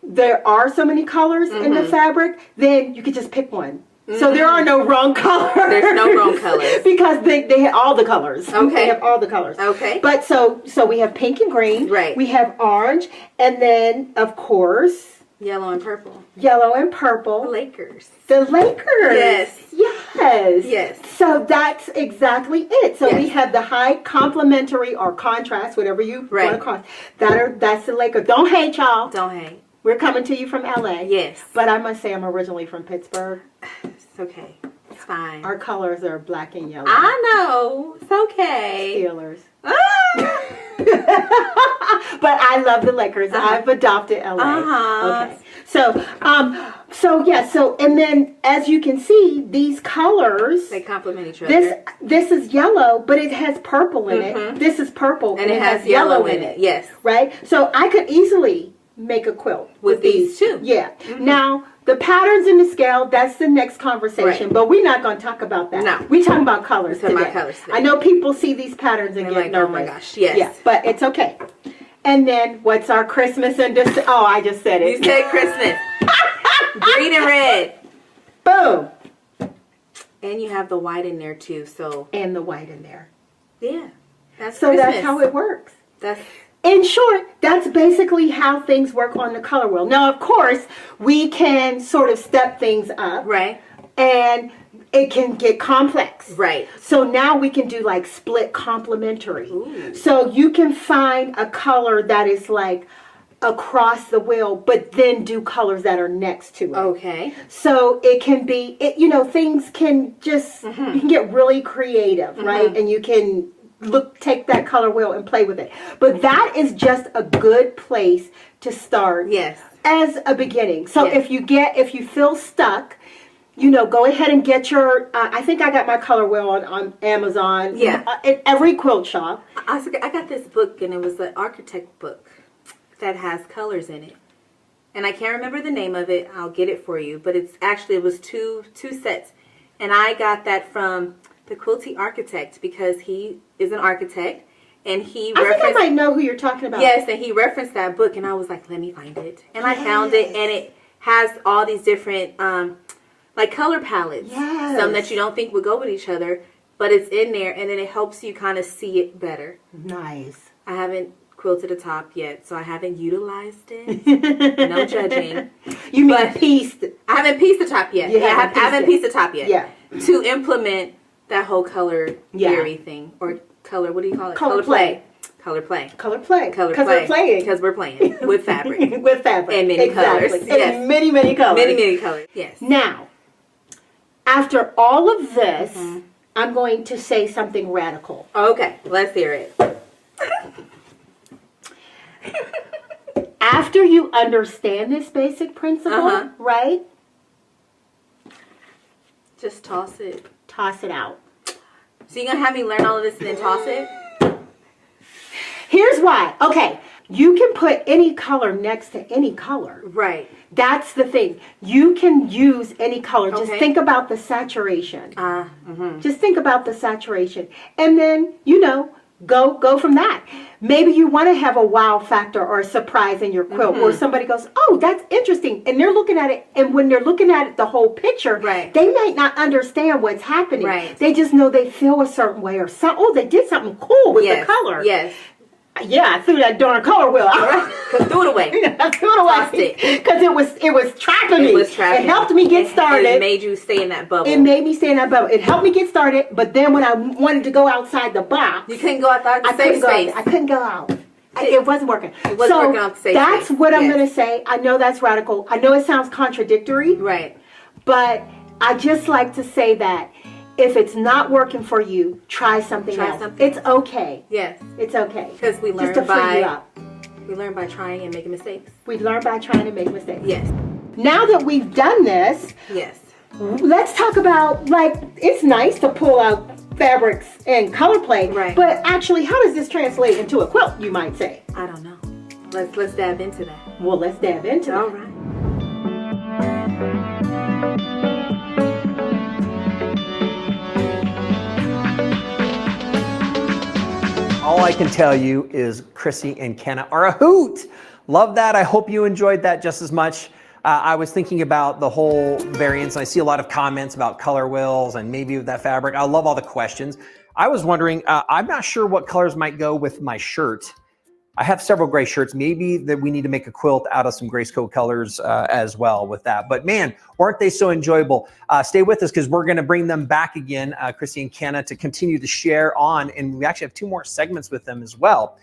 there are so many colors in the fabric, then you could just pick one. So there are no wrong colors. There's no wrong colors. Because they have all the colors. Okay. They have all the colors. Okay. But so we have pink and green. Right. We have orange. And then, of course, Yellow and purple. yellow and purple. Lakers. The Lakers. Yes. Yes. Yes. So that's exactly it. So we Yes. have the high complementary or contrast, whatever you Right. want to call it. That's the Lakers. Don't hate y'all. Don't hate. We're coming to you from LA. Yes. But I must say I'm originally from Pittsburgh. It's okay. It's fine. Our colors are black and yellow. I know. It's okay. Steelers. Ah! But I love the Lakers. I've adopted LA. Okay. So and then as you can see, these colors, They complement each other. this is yellow, but it has purple in it. This is purple and it has yellow in it. Yes. Right? So I could easily make a quilt With these two. Yeah. Now, the patterns in the scale, that's the next conversation, Right. but we're not going to talk about that. No. We're talking about colors We're talking today. about colors today. I know people see these patterns and They're get like, nervous. oh my gosh, yes. Yeah, but it's okay. And then what's our Christmas and oh, I just said it. You said Christmas. Green and red. Boom. And you have the white in there too, so And the white in there. yeah. That's So Christmas. that's how it works. That's In short, that's basically how things work on the color wheel. Now, of course, we can sort of step things up. right. And it can get complex. Right. So now we can do like split complementary. Ooh. So you can find a color that is like across the wheel, but then do colors that are next to it. Okay. So it can be, things can just, you can get really creative, right? And you can take that color wheel and play with it. But that is just a good place to start Yes. as a beginning. So Yes. if you feel stuck, go ahead and get your, I think I got my color wheel on Amazon. Yeah. At every quilt shop. I got this book, and it was an architect book that has colors in it. And I can't remember the name of it. I'll get it for you. But it was two sets. And I got that from the Quilty architect because he is an architect. And he I referenced... think I might know who you're talking about. Yes, and he referenced that book. And I was like, let me find it. And I found it. And it has all these different... like color palettes. Yes. Some that you don't think would go with each other, but it's in there, and then it helps you kind of see it better. Nice. I haven't quilted a top yet, so I haven't utilized it. No judging. You mean But- pieced? I haven't pieced the top yet. You I haven't haven't pieced pieced the top yet. Yeah. To implement that whole color Yeah. theory thing, or color, what do you call it? Color play. Color play. Color play. Color Because play. we're playing. Because we're playing with fabric. With fabric. And many colors. Exactly. Yes. And many, many colors. Many, many colors. Yes. Now, after all of this, I'm going to say something radical. Okay, let's hear it. After you understand this basic principle, right? Just toss it. Toss it out. So you're going to have me learn all of this and then toss it? Here's why. Okay, you can put any color next to any color. Right. That's the thing. You can use any color. Just Okay. think about the saturation. Mm-hmm. Just think about the saturation. And then, Go from that. Maybe you want to have a wow factor or a surprise in your quilt, or somebody goes, oh, that's interesting, and they're looking at it, and when they're looking at it the whole picture, they might not understand what's happening. They just know they feel a certain way, or some, oh, they did something cool with the color. Yeah, I threw that darn color wheel out. Threw it away. I threw it away because it was trapping me. It helped me get started. It made you stay in that bubble. It made me stay in that bubble. It helped me get started. But then when I wanted to go outside the box, you couldn't go outside the safe space. I couldn't go out. It wasn't working. It wasn't working out the safe that's space. what I'm going to say. I know that's radical. I know it sounds contradictory. Right. But I just like to say that if it's not working for you, try something else. It's okay. Yes. It's okay. Because we learn we learn by trying and making mistakes. We learn by trying and make mistakes. Yes. Now that we've done this, let's talk about, like, it's nice to pull out fabrics and color play, but actually, how does this translate into a quilt, you might say? I don't know. Let's dab into that. Well, let's dab into that. All right. All I can tell you is Chrissy and Kenna are a hoot. Love that. I hope you enjoyed that just as much. I was thinking about the whole variants, and I see a lot of comments about color wheels and maybe with that fabric. I love all the questions. I was wondering, I'm not sure what colors might go with my shirt. I have several gray shirts. Maybe that we need to make a quilt out of some Grayscale colors as well with that. But man, weren't they so enjoyable? Stay with us because we're going to bring them back again, Chrissy and Kenna, to continue to share on. And we actually have 2 more segments with them as well.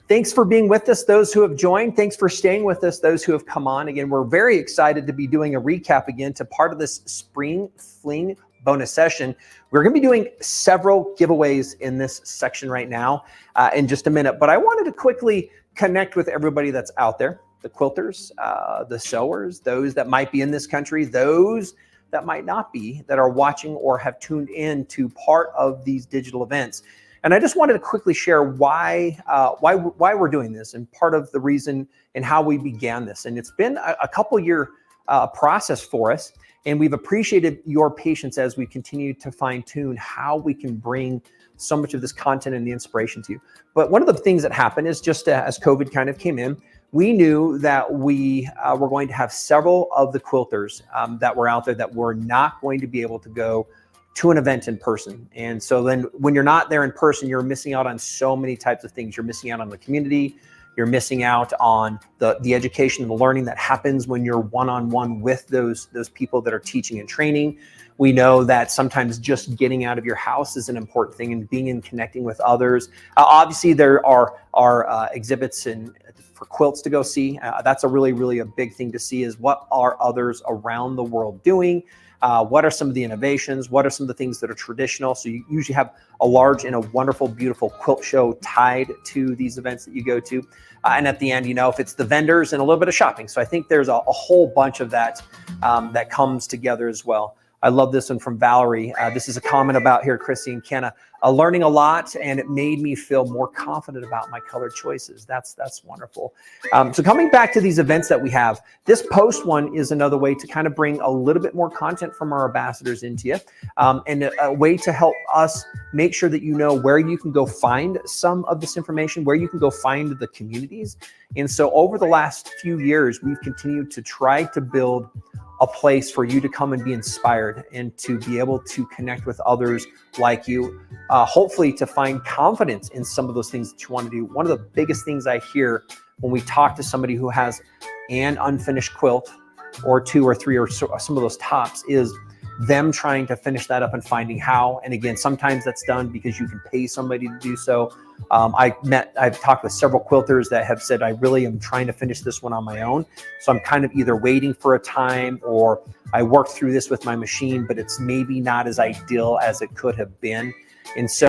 Thanks for being with us, those who have joined. Thanks for staying with us, those who have come on. Again, we're very excited to be doing a recap again to part of this Spring Fling bonus session. We're going to be doing several giveaways in this section right now in just a minute, but I wanted to quickly connect with everybody that's out there, the quilters, the sewers, those that might be in this country, those that might not be, that are watching or have tuned in to part of these digital events. And I just wanted to quickly share why we're doing this and part of the reason and how we began this. And it's been a couple year process for us. And we've appreciated your patience as we continue to fine tune how we can bring so much of this content and the inspiration to you. But one of the things that happened is just as COVID kind of came in, we knew that we were going to have several of the quilters that were out there that were not going to be able to go to an event in person. And so then when you're not there in person, you're missing out on so many types of things. You're missing out on the community. You're missing out on the education and the learning that happens when you're one-on-one with those people that are teaching and training. We know that sometimes just getting out of your house is an important thing, and being and connecting with others. Obviously, there are exhibits for quilts to go see. That's a really a big thing to see, is what are others around the world doing? What are some of the innovations? What are some of the things that are traditional? So you usually have a large and a wonderful, beautiful quilt show tied to these events that you go to. And at the end, you know, if it's the vendors and a little bit of shopping. So I think there's a whole bunch of that that comes together as well. I love this one from Valerie. This is a comment about here, Chrissy and Kenna. Learning a lot, and it made me feel more confident about my color choices. That's wonderful. So coming back to these events that we have, this post one is another way to kind of bring a little bit more content from our ambassadors into you, and a way to help us make sure that you know where you can go find some of this information, where you can go find the communities. And so over the last few years, we've continued to try to build a place for you to come and be inspired and to be able to connect with others like you, hopefully to find confidence in some of those things that you want to do. One of the biggest things I hear when we talk to somebody who has an unfinished quilt or 2 or 3 or some of those tops is them trying to finish that up and finding how. And again, sometimes that's done because you can pay somebody to do so. I've talked with several quilters that have said, I really am trying to finish this one on my own. So I'm kind of either waiting for a time, or I work through this with my machine, but it's maybe not as ideal as it could have been. And so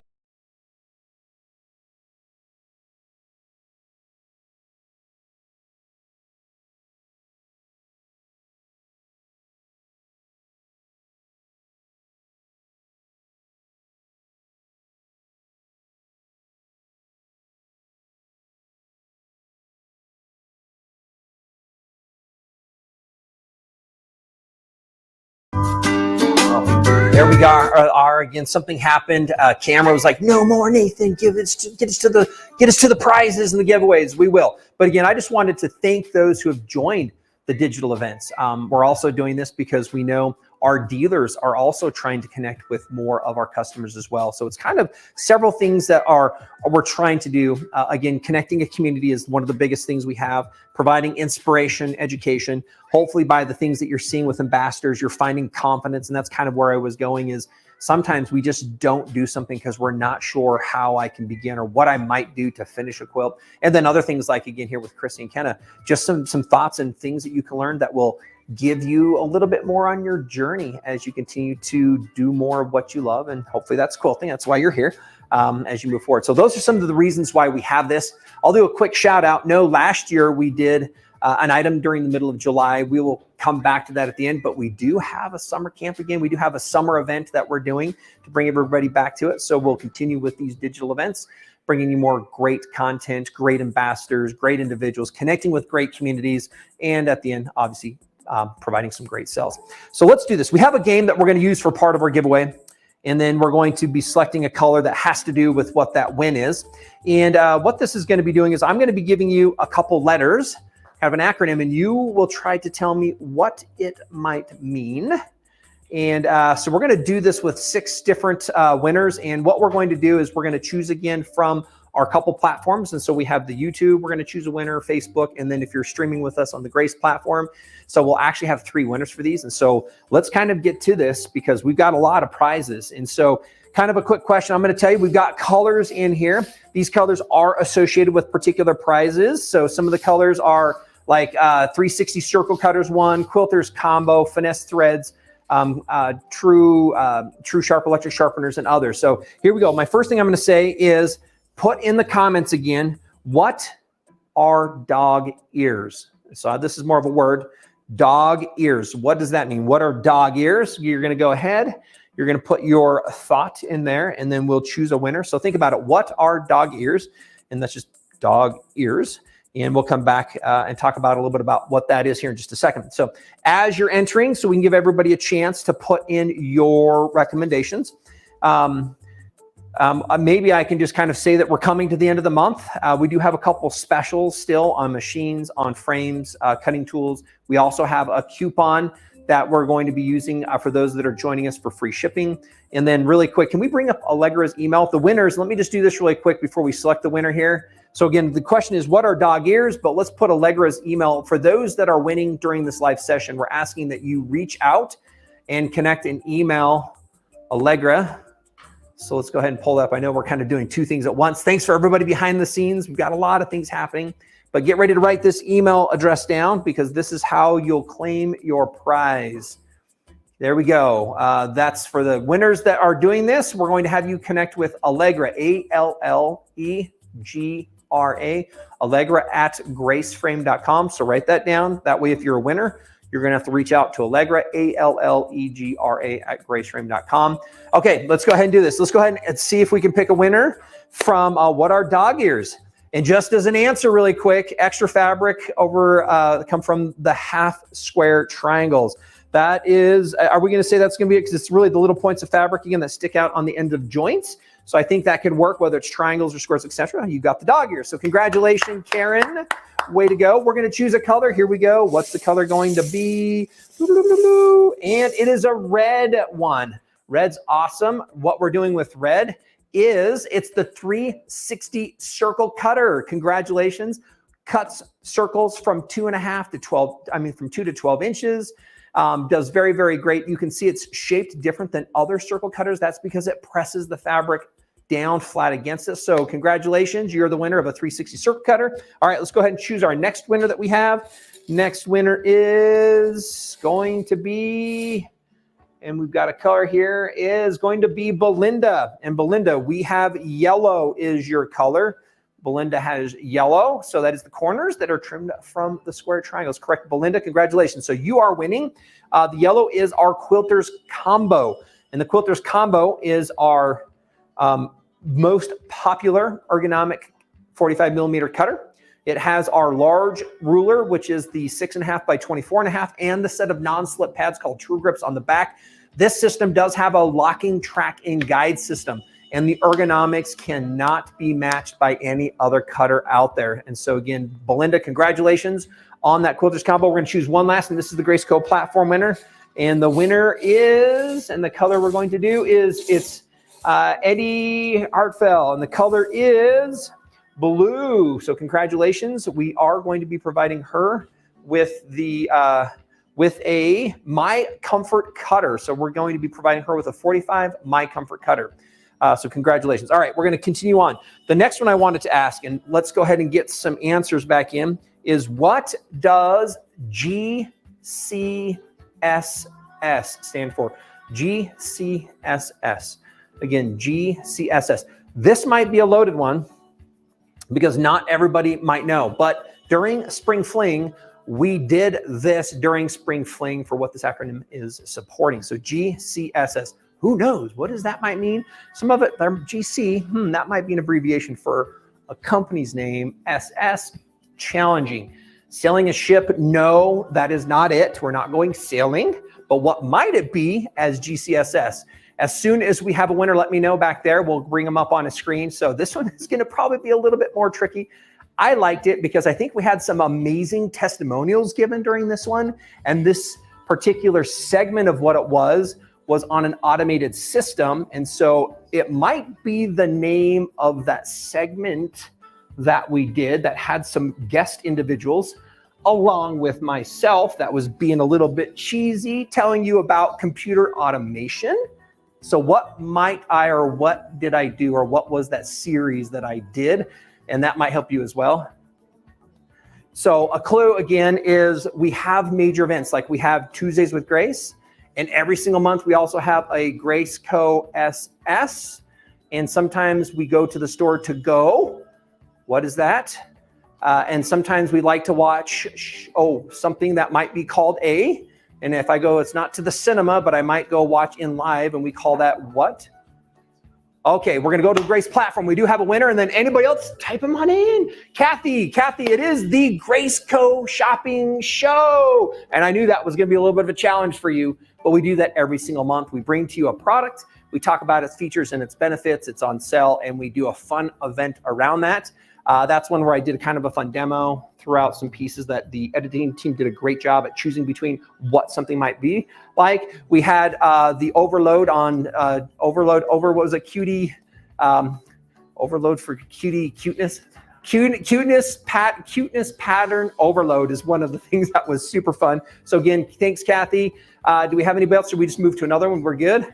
there we are again. Something happened. Camera was like, "No more, Nathan. Get us to the prizes and the giveaways." We will. But again, I just wanted to thank those who have joined the digital events. We're also doing this because we know our dealers are also trying to connect with more of our customers as well. So it's kind of several things that we're trying to do. Again, connecting a community is one of the biggest things we have. Providing inspiration, education. Hopefully by the things that you're seeing with ambassadors, you're finding confidence. And that's kind of where I was going, is sometimes we just don't do something because we're not sure how I can begin or what I might do to finish a quilt. And then other things like, again, here with Chrissy and Kenna, just some thoughts and things that you can learn that will give you a little bit more on your journey as you continue to do more of what you love. And hopefully that's quilting. That's why you're here as you move forward. So those are some of the reasons why we have this. I'll do a quick shout out. No, last year we did an item during the middle of July. We will come back to that at the end, but we do have a summer camp again. We do have a summer event that we're doing to bring everybody back to it. So we'll continue with these digital events, bringing you more great content, great ambassadors, great individuals, connecting with great communities, and at the end, obviously, providing some great sales. So let's do this. We have a game that we're going to use for part of our giveaway, and then we're going to be selecting a color that has to do with what that win is. And what this is going to be doing is I'm going to be giving you a couple letters, have an acronym, and you will try to tell me what it might mean. And so we're going to do this with 6 different winners. And what we're going to do is we're going to choose again from our couple platforms. And so we have the YouTube, we're going to choose a winner, Facebook, and then if you're streaming with us on the Grace platform. So we'll actually have 3 winners for these. And so let's kind of get to this because we've got a lot of prizes. And so kind of a quick question I'm going to tell you, we've got colors in here. These colors are associated with particular prizes. So some of the colors are like 360 circle cutters, one, quilters combo, finesse threads, true sharp electric sharpeners, and others. So here we go. My first thing I'm going to say is put in the comments again, what are dog ears? So this is more of a word, dog ears. What does that mean? What are dog ears? You're going to go ahead, you're going to put your thought in there, and then we'll choose a winner. So think about it. What are dog ears? And that's just dog ears. And we'll come back and talk about a little bit about what that is here in just a second. So as you're entering, so we can give everybody a chance to put in your recommendations. Maybe I can just kind of say that we're coming to the end of the month. We do have a couple specials still on machines, on frames, cutting tools. We also have a coupon that we're going to be using for those that are joining us for free shipping. And then really quick, can we bring up Allegra's email? The winners, let me just do this really quick before we select the winner here. So again, the question is, what are dog ears? But let's put Allegra's email. For those that are winning during this live session, we're asking that you reach out and connect and email Allegra. So let's go ahead and pull that up. I know we're kind of doing 2 things at once. Thanks for everybody behind the scenes. We've got a lot of things happening, but get ready to write this email address down because this is how you'll claim your prize. There we go. That's for the winners that are doing this. We're going to have you connect with Allegra, Allegra, Allegra at graceframe.com. So write that down. That way, if you're a winner, you're going to have to reach out to Allegra, Allegra at graceframe.com. Okay, let's go ahead and do this. Let's go ahead and see if we can pick a winner from what are dog ears. And just as an answer really quick, extra fabric over come from the half square triangles. That is, are we going to say that's going to be, because it's really the little points of fabric again that stick out on the end of joints. So I think that could work, whether it's triangles or squares, etc. You got the dog ears. So congratulations, Karen. Way to go. We're going to choose a color. Here we go. What's the color going to be? And it is a red one. Red's awesome. What we're doing with red is it's the 360 circle cutter. Congratulations. Cuts circles from 2.5 to 12. I mean, from 2 to 12 inches. Does very, very great. You can see it's shaped different than other circle cutters. That's because it presses the fabric down flat against it. So congratulations, you're the winner of a 360 circle cutter. All right, let's go ahead and choose our next winner that we have. Next winner is going to be, and we've got a color here, is going to be Belinda. And Belinda, we have yellow is your color. Belinda has yellow, so that is the corners that are trimmed from the square triangles. Correct, Belinda, congratulations. So you are winning. The yellow is our quilters combo. And the quilters combo is our most popular ergonomic 45 millimeter cutter. It has our large ruler, which is the 6.5 by 24.5, and the set of non-slip pads called True Grips on the back. This system does have a locking track and guide system, and the ergonomics cannot be matched by any other cutter out there. And so again, Belinda, congratulations on that Quilters combo. We're gonna choose one last, and this is the Grace Co platform winner. And the winner is, and the color we're going to do is, it's Eddie Hartfell, and the color is blue. So congratulations. We are going to be providing her with the with a My Comfort cutter. So we're going to be providing her with a 45 My Comfort cutter. So congratulations. All right, we're going to continue on. The next one I wanted to ask, and let's go ahead and get some answers back in, is what does GCSS stand for? GCSS. Again, GCSS. This might be a loaded one because not everybody might know, but during Spring Fling, we did this during Spring Fling for what this acronym is supporting. So GCSS. Who knows? What does that might mean? Some of it, GC, that might be an abbreviation for a company's name. SS, challenging. Sailing a ship, no, that is not it. We're not going sailing. But what might it be as GCSS? As soon as we have a winner, let me know back there. We'll bring them up on a screen. So this one is going to probably be a little bit more tricky. I liked it because I think we had some amazing testimonials given during this one. And this particular segment of what it was on an automated system. And so it might be the name of that segment that we did that had some guest individuals along with myself that was being a little bit cheesy, telling you about computer automation. So what might I, or what did I do, or what was that series that I did? And that might help you as well. So a clue again is we have major events, like we have Tuesdays with Grace. And every single month, we also have a Grace Co. SS. And sometimes we go to the store to go. What is that? And sometimes we like to watch, something that might be called A. And if I go, it's not to the cinema, but I might go watch in live, and we call that what? Okay, we're gonna go to the Grace platform. We do have a winner, and then anybody else, type them on in. Kathy, it is the Grace Co. shopping show. And I knew that was gonna be a little bit of a challenge for you, but we do that every single month. We bring to you a product, we talk about its features and its benefits, it's on sale, and we do a fun event around that. That's one where I did kind of a fun demo throughout some pieces that the editing team did a great job at choosing between what something might be. Like we had the overload on what was it, Cutie, overload for Cutie cuteness. Cuteness pattern overload is one of the things that was super fun. So again, thanks, Kathy. Do we have anybody else? Should we just move to another one? We're good.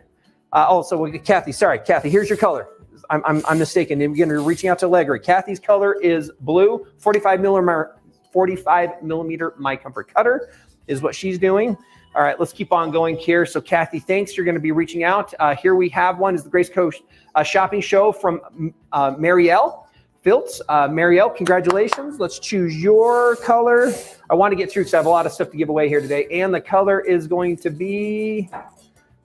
Kathy, sorry, Kathy, here's your color. I'm mistaken. Again, we're reaching out to Allegra. Kathy's color is blue, 45 millimeter My Comfort cutter is what she's doing. All right, let's keep on going here. So Kathy, thanks. You're going to be reaching out. Here we have one is the Grace Co. shopping show from Marielle Filtz. Marielle, congratulations. Let's choose your color. I want to get through because I have a lot of stuff to give away here today. And the color is going to be...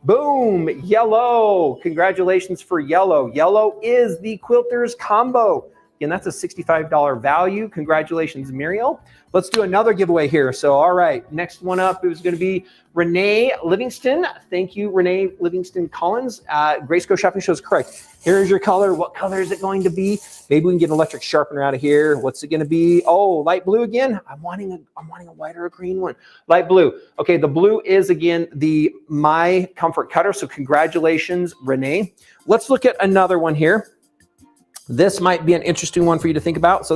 boom, yellow. Congratulations for yellow. Yellow is the Quilters combo. Again, that's a $65 value. Congratulations, Muriel. Let's do another giveaway here. So, all right, next one up is going to be Renee Livingston. Thank you, Renee Livingston Collins. Grace Co. Shopping Show is correct. Here's your color. What color is it going to be? Maybe we can get an electric sharpener out of here. What's it going to be? Oh, light blue again. I'm wanting a white or a green one. Light blue. Okay, the blue is again the My Comfort cutter. So congratulations, Renee. Let's look at another one here. This might be an interesting one for you to think about. So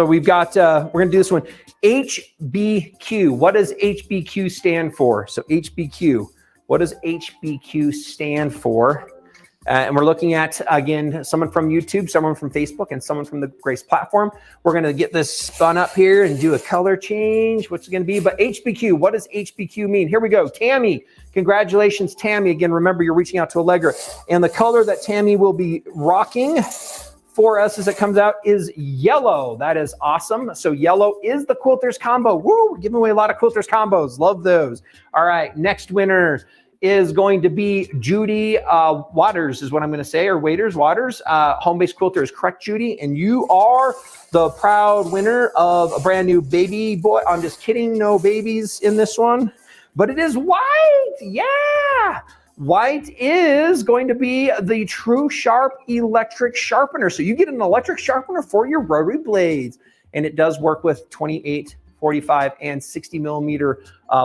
we've got, we're going to do this one. HBQ. What does HBQ stand for? So HBQ. What does HBQ stand for? And we're looking at, again, someone from YouTube, someone from Facebook, and someone from the Grace platform. We're going to get this spun up here and do a color change. What's it going to be? But HBQ, what does HBQ mean? Here we go. Tammy, congratulations, Tammy. Again, remember, you're reaching out to Allegra. And the color that Tammy will be rocking for us as it comes out is yellow. That is awesome. So yellow is the Quilters combo. Woo, we're giving away a lot of Quilters combos. Love those. All right, next winner is going to be Judy Waters is what I'm going to say, or Waters, home-based quilter is correct, Judy. And you are the proud winner of a brand new baby boy. I'm just kidding, no babies in this one. but it is white. Yeah. White is going to be the True Sharp electric sharpener. So you get an electric sharpener for your rotary blades, and it does work with 28, 45, and 60 millimeter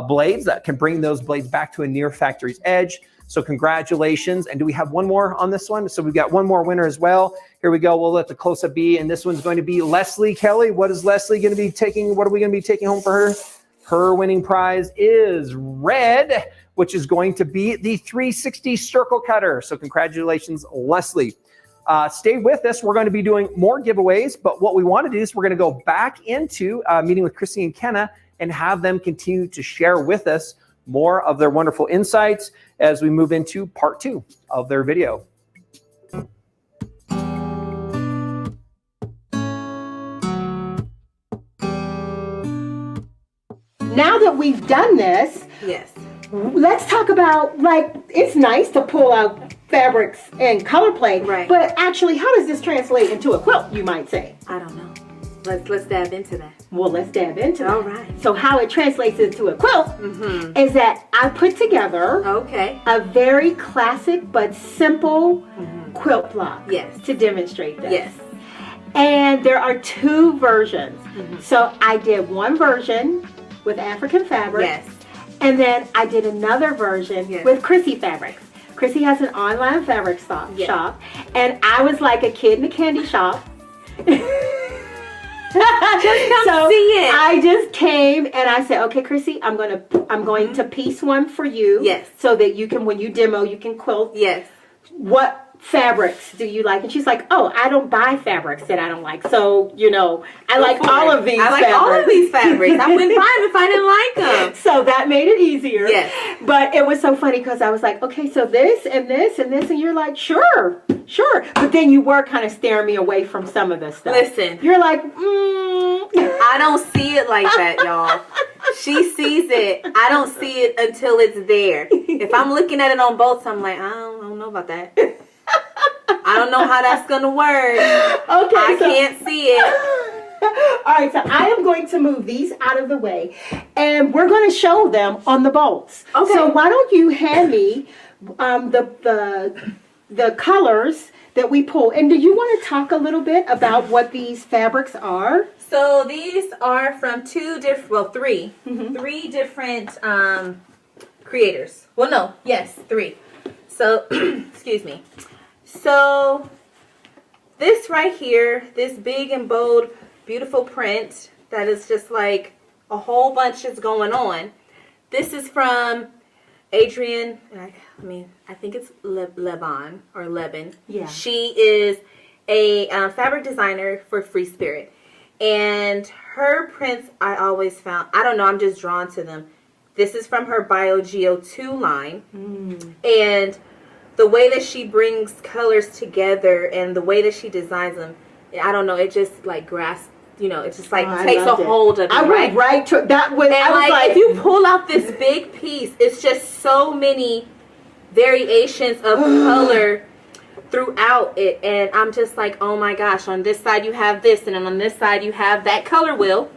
blades that can bring those blades back to a near factory's edge. So congratulations. And do we have one more on this one? So we've got one more winner as well. Here we go. We'll let the close-up be. And this one's going to be Leslie Kelly. What is Leslie going to be taking? What are we going to be taking home for her? Her winning prize is red, which is going to be the 360 circle cutter. So congratulations, Leslie. Stay with us. We're going to be doing more giveaways, but what we want to do is we're going to go back into meeting with Chrissy and Kenna and have them continue to share with us more of their wonderful insights as we move into part 2 of their video. Now that we've done this, Yes. let's talk about, like, it's nice to pull out fabrics and color play, Right. but actually, how does this translate into a quilt, you might say? I don't know. Let's dive into that. Well, let's dab into it. All right. So how it translates into a quilt is that I put together Okay. a very classic but simple quilt block Yes. to demonstrate this. Yes. And there are 2 versions. So I did one version with African fabric. Yes. And then I did another version Yes. with Chrissy Fabrics. Chrissy has an online fabric shop. And I was like a kid in a candy shop. Just come see it. I just came and I said, okay, Chrissy, I'm going to piece one for you. Yes. So that you can, when you demo, you can quilt. Yes. What fabrics do you like? And she's like, oh, I don't buy fabrics that I don't like. So, you know, I like all of these fabrics. I like all of these fabrics. I wouldn't buy them if I didn't like them. So that made it easier. Yes. But it was so funny because I was like, okay, so this and this and this. And you're like, sure. But then you were kind of staring me away from some of this stuff. Listen. You're like, I don't see it like that, y'all. She sees it. I don't see it until it's there. If I'm looking at it on both, I'm like, I don't know about that. I don't know how that's going to work. Okay. I can't see it. All right, so I am going to move these out of the way, and we're going to show them on the bolts. Okay. So why don't you hand me the colors that we pull, and do you want to talk a little bit about what these fabrics are? So these are from three different creators. Well, no, yes, 3. So, excuse me. So this right here, this big and bold, beautiful print that is just like a whole bunch is going on. This is from Adrienne. I think it's Leban or Leban. Yeah. She is a fabric designer for Free Spirit. And her prints I always found, I don't know, I'm just drawn to them. This is from her BioGeo 2 line. And the way that she brings colors together and the way that she designs them, I don't know, it just like grasps, you know, it just like takes a hold of it. I went right to that. Was, and I was like, if you pull out this big piece, it's just so many variations of color throughout it. And I'm just like, oh my gosh, on this side you have this, and then on this side you have that color wheel.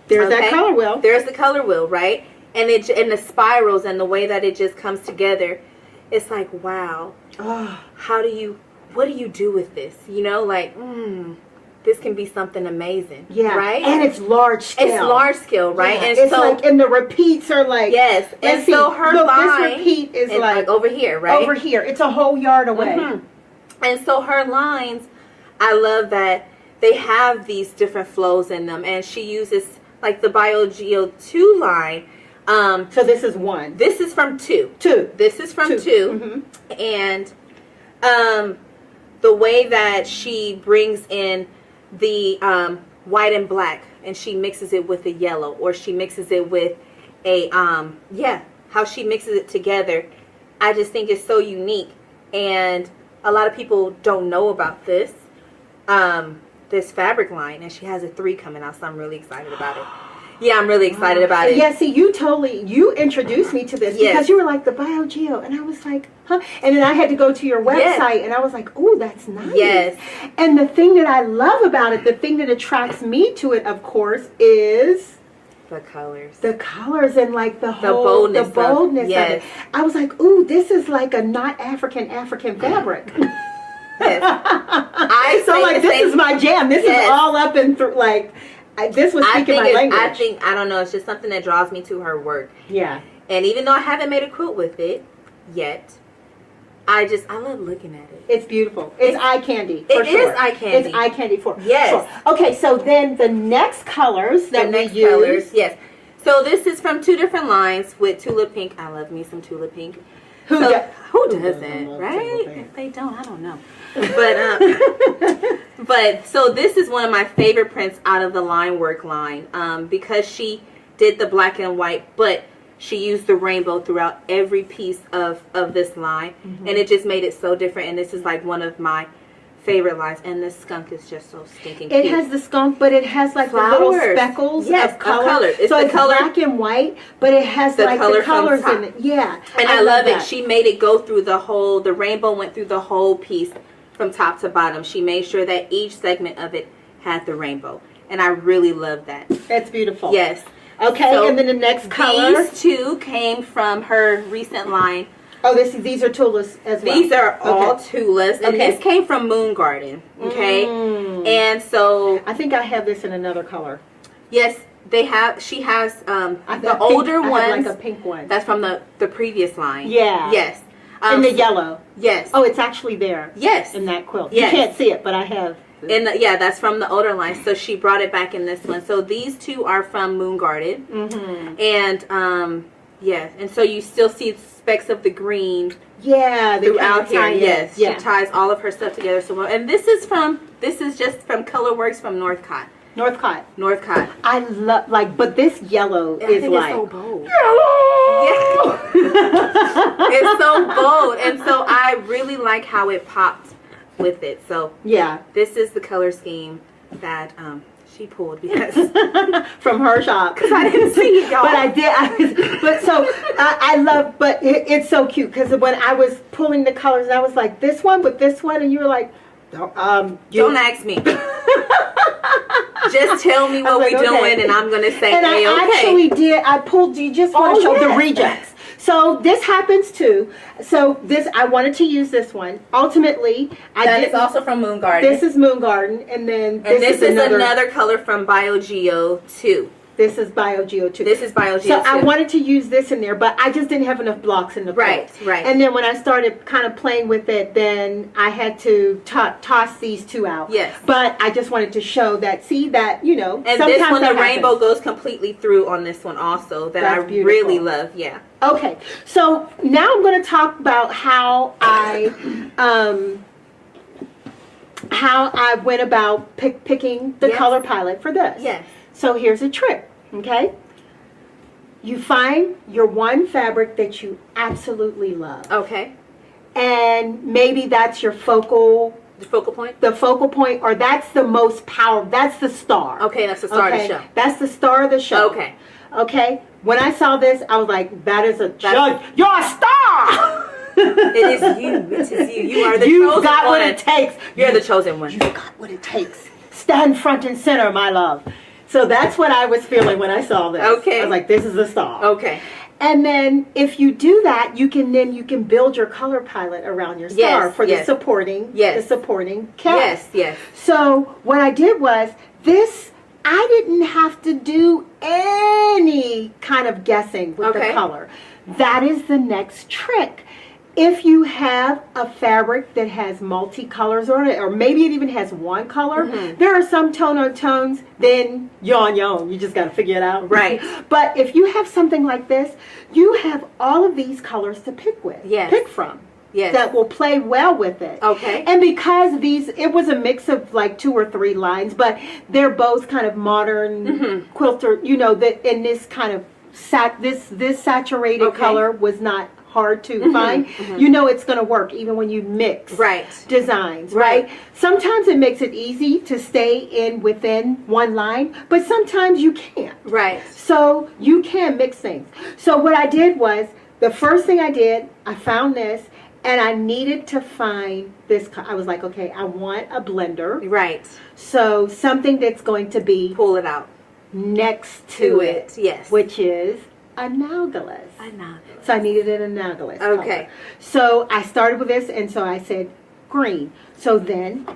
There's that color wheel. There's the color wheel, right? And the spirals and the way that it just comes together. It's like, wow, what do you do with this? You know, like, this can be something amazing. Yeah. Right? And it's large scale. It's large scale, right? Yeah. And it's so, like, and the repeats are like, yes. And so her line, this repeat is like over here, right? Over here. It's a whole yard away. And so her lines, I love that they have these different flows in them. And she uses, like, the BioGeo 2 line. So this is 1. This is from 2. 2. This is from 2. And the way that she brings in the white and black, and she mixes it with a yellow, or she mixes it with a how she mixes it together, I just think it's so unique. And a lot of people don't know about this this fabric line, and she has a 3 coming out, so I'm really excited about it. Yeah, I'm really excited about it. Yeah, see, you introduced me to this because you were like, the BioGeo, and I was like, huh? And then I had to go to your website, and I was like, oh, that's nice. Yes. And the thing that I love about it, the thing that attracts me to it, of course, is The colors. The colors and like the whole boldness of yes. it. I was like, ooh, this is like a not African fabric. Yes. So like, this is my jam. This is all up and through, like, this was speaking my language. I don't know, it's just something that draws me to her work. Yeah. And even though I haven't made a quilt with it yet, I love looking at it. It's beautiful. It's eye candy. It is eye candy. It's eye candy for yes. sure. Okay, so then the next colors that we use. Yes. So this is from 2 different lines with Tulip Pink. I love me some Tulip Pink. Who doesn't, right? If they don't, I don't know. But so this is one of my favorite prints out of the line work line, because she did the black and white, but she used the rainbow throughout every piece of this line, and it just made it so different. And this is like one of my favorite lines. And this skunk is just so stinking cute. It has the skunk, but it has like flowers. The little speckles of color. It's so the it's color, black and white, but it has like the colors in it. Yeah, and I love it. She made it go through the rainbow went through the whole piece from top to bottom. She made sure that each segment of it had the rainbow, and I really love that. That's beautiful. Yes. Okay, so and then the next color. These 2 came from her recent line. Oh, these are Tulas as well. These are all Tulas, and this came from Moon Garden. Okay, and so I think I have this in another color. Yes, they have. She has the older ones. I have like a pink one. That's from the previous line. Yeah. Yes. In the yellow. Yes. Oh, it's actually there. Yes. In that quilt. Yes. You can't see it, but I have. Yeah, that's from the older line. So she brought it back in this one. So these 2 are from Moon Garden. And yeah, and so you still see specks of the green. Yeah, throughout here. Yes, she ties all of her stuff together so well. And this is just from Colorworks from Northcott. Northcott. I love but this yellow is like it's so bold. Yellow. Yeah. It's so bold, and so I really like how it popped with it. So yeah, this is the color scheme that she pulled because from her shop. Because I didn't see it, y'all. But I did. But so I love. But it's so cute because when I was pulling the colors, I was like this one with this one, and you were like, don't ask me. Just tell me what we're doing, and I'm gonna say. And I actually did. I pulled. You just want to show the rejects. So this happens too. So I wanted to use this one. Ultimately, that is also from Moon Garden. This is Moon Garden, and then this is another color from BioGeo 2. This is BioGeo 2. This is BioGeo 2. So I wanted to use this in there, but I just didn't have enough blocks in the quilt. Right. And then when I started kind of playing with it, then I had to toss these 2 out. Yes. But I just wanted to show that, And this one, the rainbow goes completely through on this one also. That's beautiful. Really love. Yeah. Okay. So now I'm going to talk about how I went about picking the color palette for this. Yes. So here's a trick, okay? You find your one fabric that you absolutely love. Okay. And maybe that's your focal point? The focal point, or that's the most powerful, that's the star. Okay, that's the star of the show. That's the star of the show. Okay. Okay? When I saw this, I was like, that is you're a star! It is you. It is you. You are the chosen one. You've got what it takes. You're the chosen one. You've got what it takes. Stand front and center, my love. So that's what I was feeling when I saw this. Okay. I was like, this is a star. Okay. And then if you do that, you can build your color palette around your star for the supporting cast. Yes. So what I did was I didn't have to do any kind of guessing with the color. That is the next trick. If you have a fabric that has multicolors on it, or maybe it even has one color, there are some tone on tones, then you're on your own. You just got to figure it out. Right. But if you have something like this, you have all of these colors to pick with. Yes. Pick from. Yes. That will play well with it. Okay. And because it was a mix of like 2 or 3 lines, but they're both kind of modern quilter, that in this kind of this saturated color was not hard to find. It's going to work even when you mix designs, right? Sometimes it makes it easy to stay within one line, but sometimes you can't. Right. So you can mix things. So what I did was, the first thing I did, I found this, and I needed to find this. I was like, okay, I want a blender. Right. So something that's going to be... Pull it out. next to it. Yes. Which is Analogous. Analogous. So I needed an Analogous Okay. color. So I started with this, and so I said green. So then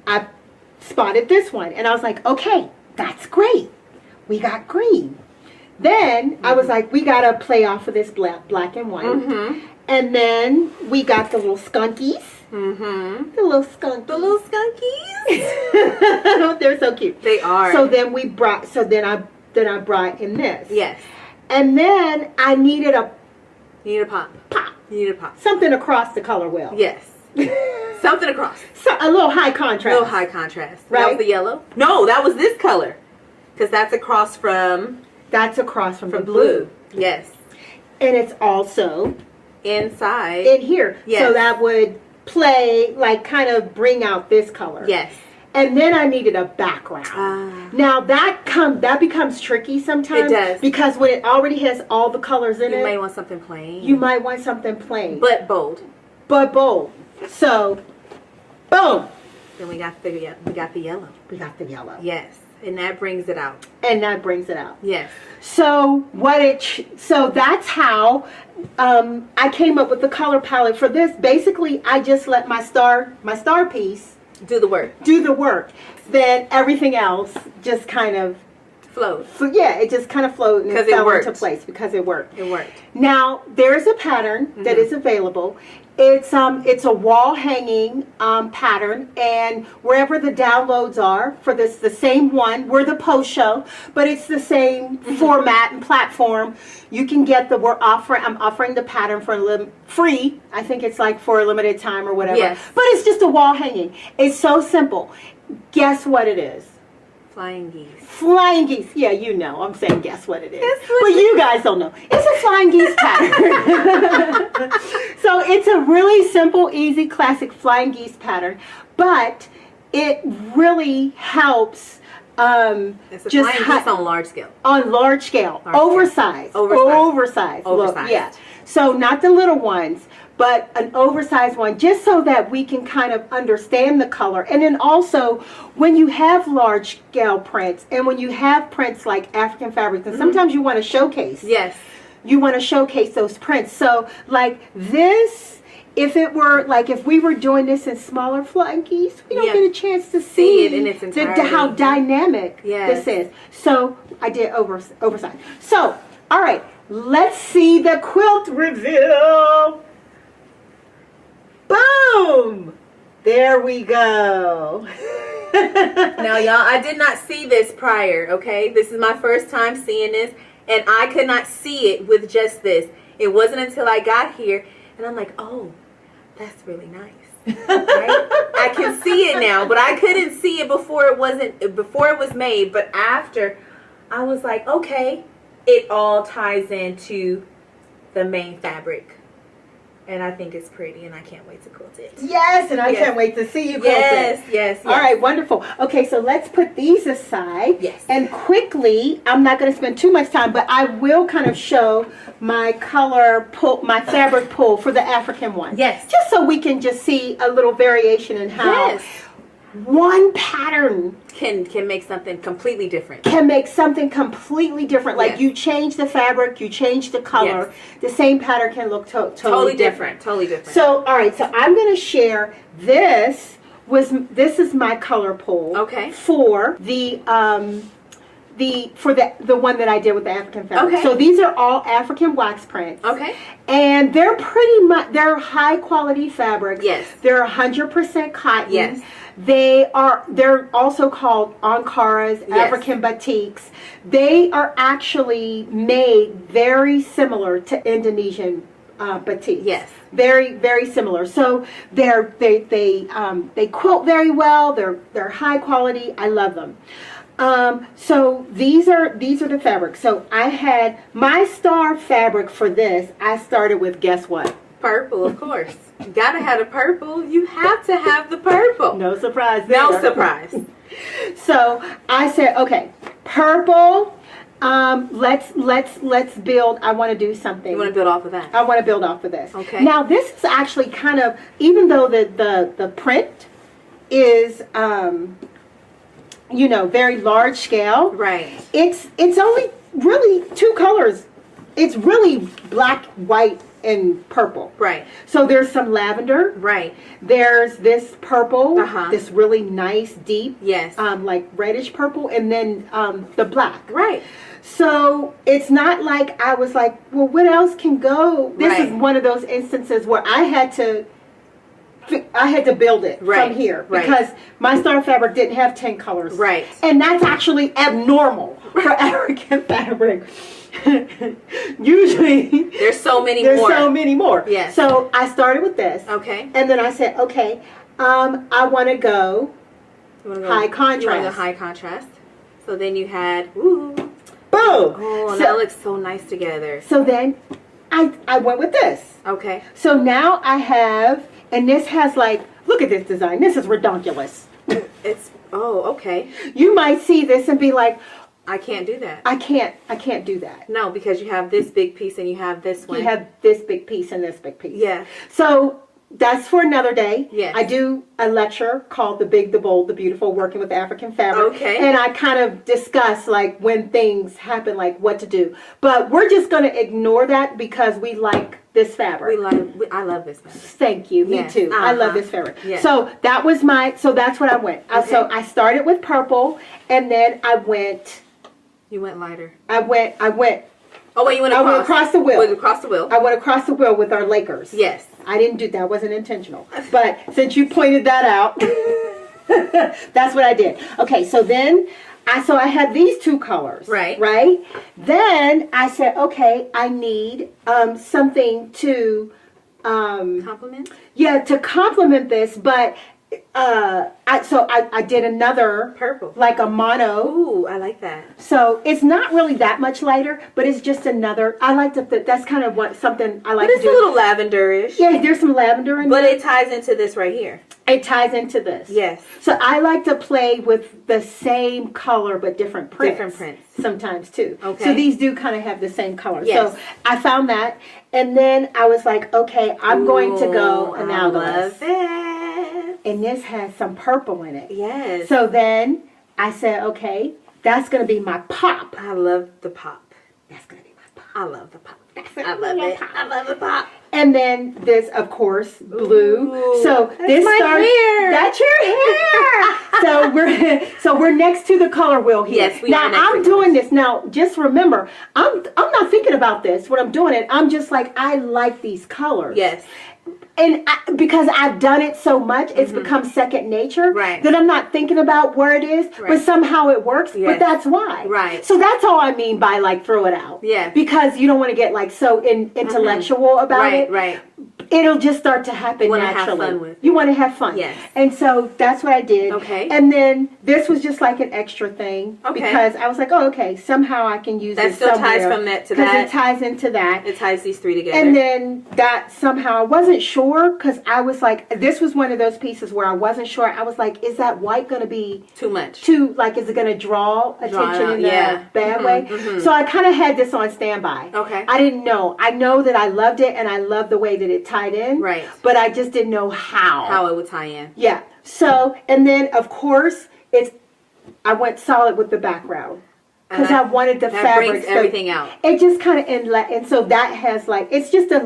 I spotted this one, and I was like, okay, that's great. We got green. Then I was like, we got to play off of this black and white. Mm-hmm. And then we got the little skunkies. Mm-hmm. The little skunkies. The little skunkies. They're so cute. They are. So then we brought, then I brought in this. Yes. And then I needed a You need a pop. pop. You need a pop. Something across the color wheel. Yes. Something across. So, a little high contrast. A little high contrast. Right? That was the yellow? No, that was this color. Because that's across from That's across from the blue. Yes. And it's also Inside. in here. Yes. So that would play, like kind of bring out this color. Yes. And then I needed a background. Now that becomes tricky sometimes. It does. Because when it already has all the colors in it. You might want something plain. You might want something plain. But bold. But bold. So, boom. Then we got the yellow. We got the yellow. Yes. And that brings it out. And that brings it out. Yes. So so that's how I came up with the color palette for this. Basically, I just let my star piece Do the work. do the work. Then everything else just kind of Float. it just kind of flowed and Because it fell worked. into place because it worked. It worked. Now there's a pattern that is available. It's a wall hanging pattern, and wherever the downloads are for this, the same one. We're the post show, but it's the same format and platform. You can get I'm offering the pattern for free. I think it's like for a limited time or whatever. Yes. But it's just a wall hanging. It's so simple. Guess what it is? Flying geese. Flying geese. Yeah, you know. I'm saying guess what it is. Guess what But you guys don't know. It's a flying geese pattern. So it's a really simple, easy, classic flying geese pattern. But it really helps It's a flying geese on large scale. on large scale. Large scale. Oversized. Oversized. Look, yeah. So not the little ones, but an oversized one, just so that we can kind of understand the color. And then also, when you have large scale prints, and when you have prints like African fabrics, and sometimes you want to showcase. Yes. You want to showcase those prints. So like this, if we were doing this in smaller flying geese, we don't Yeah. get a chance to see it in its entirety. how dynamic Yes. this is. So I did oversized. So, all right, let's see the quilt reveal. Boom! There we go. Now, y'all, I did not see this prior, okay? This is my first time seeing this, and I could not see it with just this. It wasn't until I got here, and I'm like, oh, that's really nice. Right? I can see it now, but I couldn't see it before it was made. But after, I was like, okay, it all ties into the main fabric. And I think it's pretty, and I can't wait to quilt it. Yes, and I Yes. can't wait to see you quilt Yes, it. yes, yes. All right, wonderful. Okay, so let's put these aside. Yes. And quickly, I'm not going to spend too much time, but I will kind of show my my fabric pull for the African one. Yes. Just so we can just see a little variation in how Yes. one pattern Can make something completely different. can make something completely different. Like Yes. you change the fabric, you change the color, the same pattern can look totally different. Totally different. So, all right, so I'm going to share this is my color pull. Okay. For the one that I did with the African fabric. Okay. So these are all African wax prints. Okay. And they're they're high quality fabrics. Yes. They're 100% cotton. Yes. They're also called Ankaras, Yes. African batiks. They are actually made very similar to Indonesian batik. Yes. Very, very similar. So they quilt very well. They're high quality. I love them. So these are the fabrics. So I had my star fabric for this. I started with, guess what? Purple, of course. You gotta have the purple. You have to have the purple. No surprise No there. surprise. So I said, okay, purple. Let's build. I want to do something. You want to build off of that? I want to build off of this. Okay. Now this is actually kind of, even though the print is you know, very large scale. Right. It's only really two colors. It's really black, white, and purple. Right. So there's some lavender. Right. There's this purple, Uh-huh. this really nice, deep, Yes. like reddish purple, and then the black. Right. So it's not like I was like, well, what else can go? This Right. is one of those instances where I had to build it Right. from here Right. because my star fabric didn't have 10 colors. Right. And that's actually abnormal for African fabric. Usually There's so many there's more. so many more. Yes. So I started with this. Okay. And then I said, okay, I want to go You wanna high You want to go contrast. high contrast. So then you had, ooh. Boom. Oh, and so, that looks so nice together. so then I went with this. Okay. So now I have, and this has like, look at this design. This is redonkulous. Okay. You might see this and be like, I can't do that. I can't do that. No, because you have this big piece and you have this one. You have this big piece and this big piece. Yeah. So that's for another day. Yes. I do a lecture called The Big, the Bold, the Beautiful, Working with African Fabric. Okay. And I kind of discuss like when things happen, like what to do. But we're just going to ignore that because we like this fabric. I love this fabric. Thank you. Me Yes. too. I love Uh-huh. this fabric. Yes. So that was so that's what I went. Okay. So I started with purple and then I went. You went lighter. I went. Oh, wait, you went I across. went across the wheel. Went across the wheel. I went across the wheel with our Lakers. Yes. I didn't do that. Wasn't intentional. But since you pointed that out, that's what I did. Okay, so then I had these two colors. Right. Right? Then I said, okay, I need something to Compliment? to complement this, but I did another Purple. like a mono. Ooh, I like that. So it's not really that much lighter, but it's just another. I like to. That's kind of something I like But to it's do. a little lavenderish. Yeah, there's some lavender in But there. it ties into this right here. It ties into this. Yes. So I like to play with the same color but different prints. Different prints. Sometimes too. Okay. So these do kind of have the same color. Yes. So I found that, and then I was like, okay, I'm going to go Ooh, Analogous. I love it. And this has some purple in it. Yes. So then I said, okay, that's going to be my pop. I love the pop. That's going to be my pop. I love the pop. gonna I be love my it. pop. I love the pop. And then this, of course, blue. Ooh, so that's this my starts. hair. That's your hair. so we're next to the color wheel here. Yes, we now are next I'm to doing this. Now just remember, I'm not thinking about this when I'm doing it. I'm just like I like these colors. Yes. And because I've done it so much, it's become second nature. Right. That I'm not thinking about where it is, Right. but somehow it works. But Yes. that's why. Right. So that's all I mean by like throw it out. Yeah. Because you don't want to get like so intellectual about Right, it. right. It'll just start to happen You wanna have naturally. fun with it. You want to have fun. Yes. And so that's what I did. Okay. And then this was just like an extra thing. Okay. Because I was like, oh, okay, somehow I can use That it still somewhere. ties from that to Because that. it ties into that. It ties these three together. And then that somehow I wasn't sure because I was like, this was one of those pieces where I wasn't sure. I was like, is that white going to be too much. too, like, is it going to draw attention out, in a yeah. bad Mhm, way? mhm. So I kind of had this on standby. Okay. I didn't know. I know that I loved it and I loved the way that it tied in. Right. But I just didn't know how. How it would tie in. Yeah. So, and then of course, I went solid with the background. Because I wanted the that fabric. brings everything out. It just kind of, and so that has like, it's just a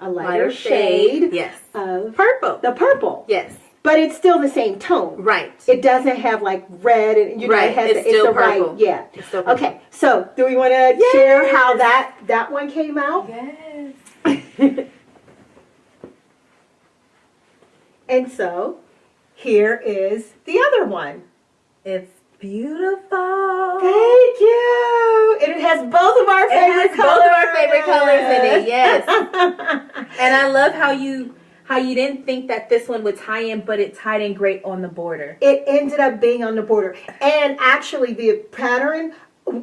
lighter shade Yes. of Purple. the purple. Yes. But it's still the same tone. Right. It doesn't have like red and Right. it has It's still the purple. right. Yeah. It's still purple. Okay. So do we want to share how that one came out? Yes. And so here is the other one. It's beautiful. Thank you. And it has both of our favorite colors. Both of our favorite colors in it. Yes. And I love how you didn't think that this one would tie in, but it tied in great on the border. It ended up being on the border. And actually the pattern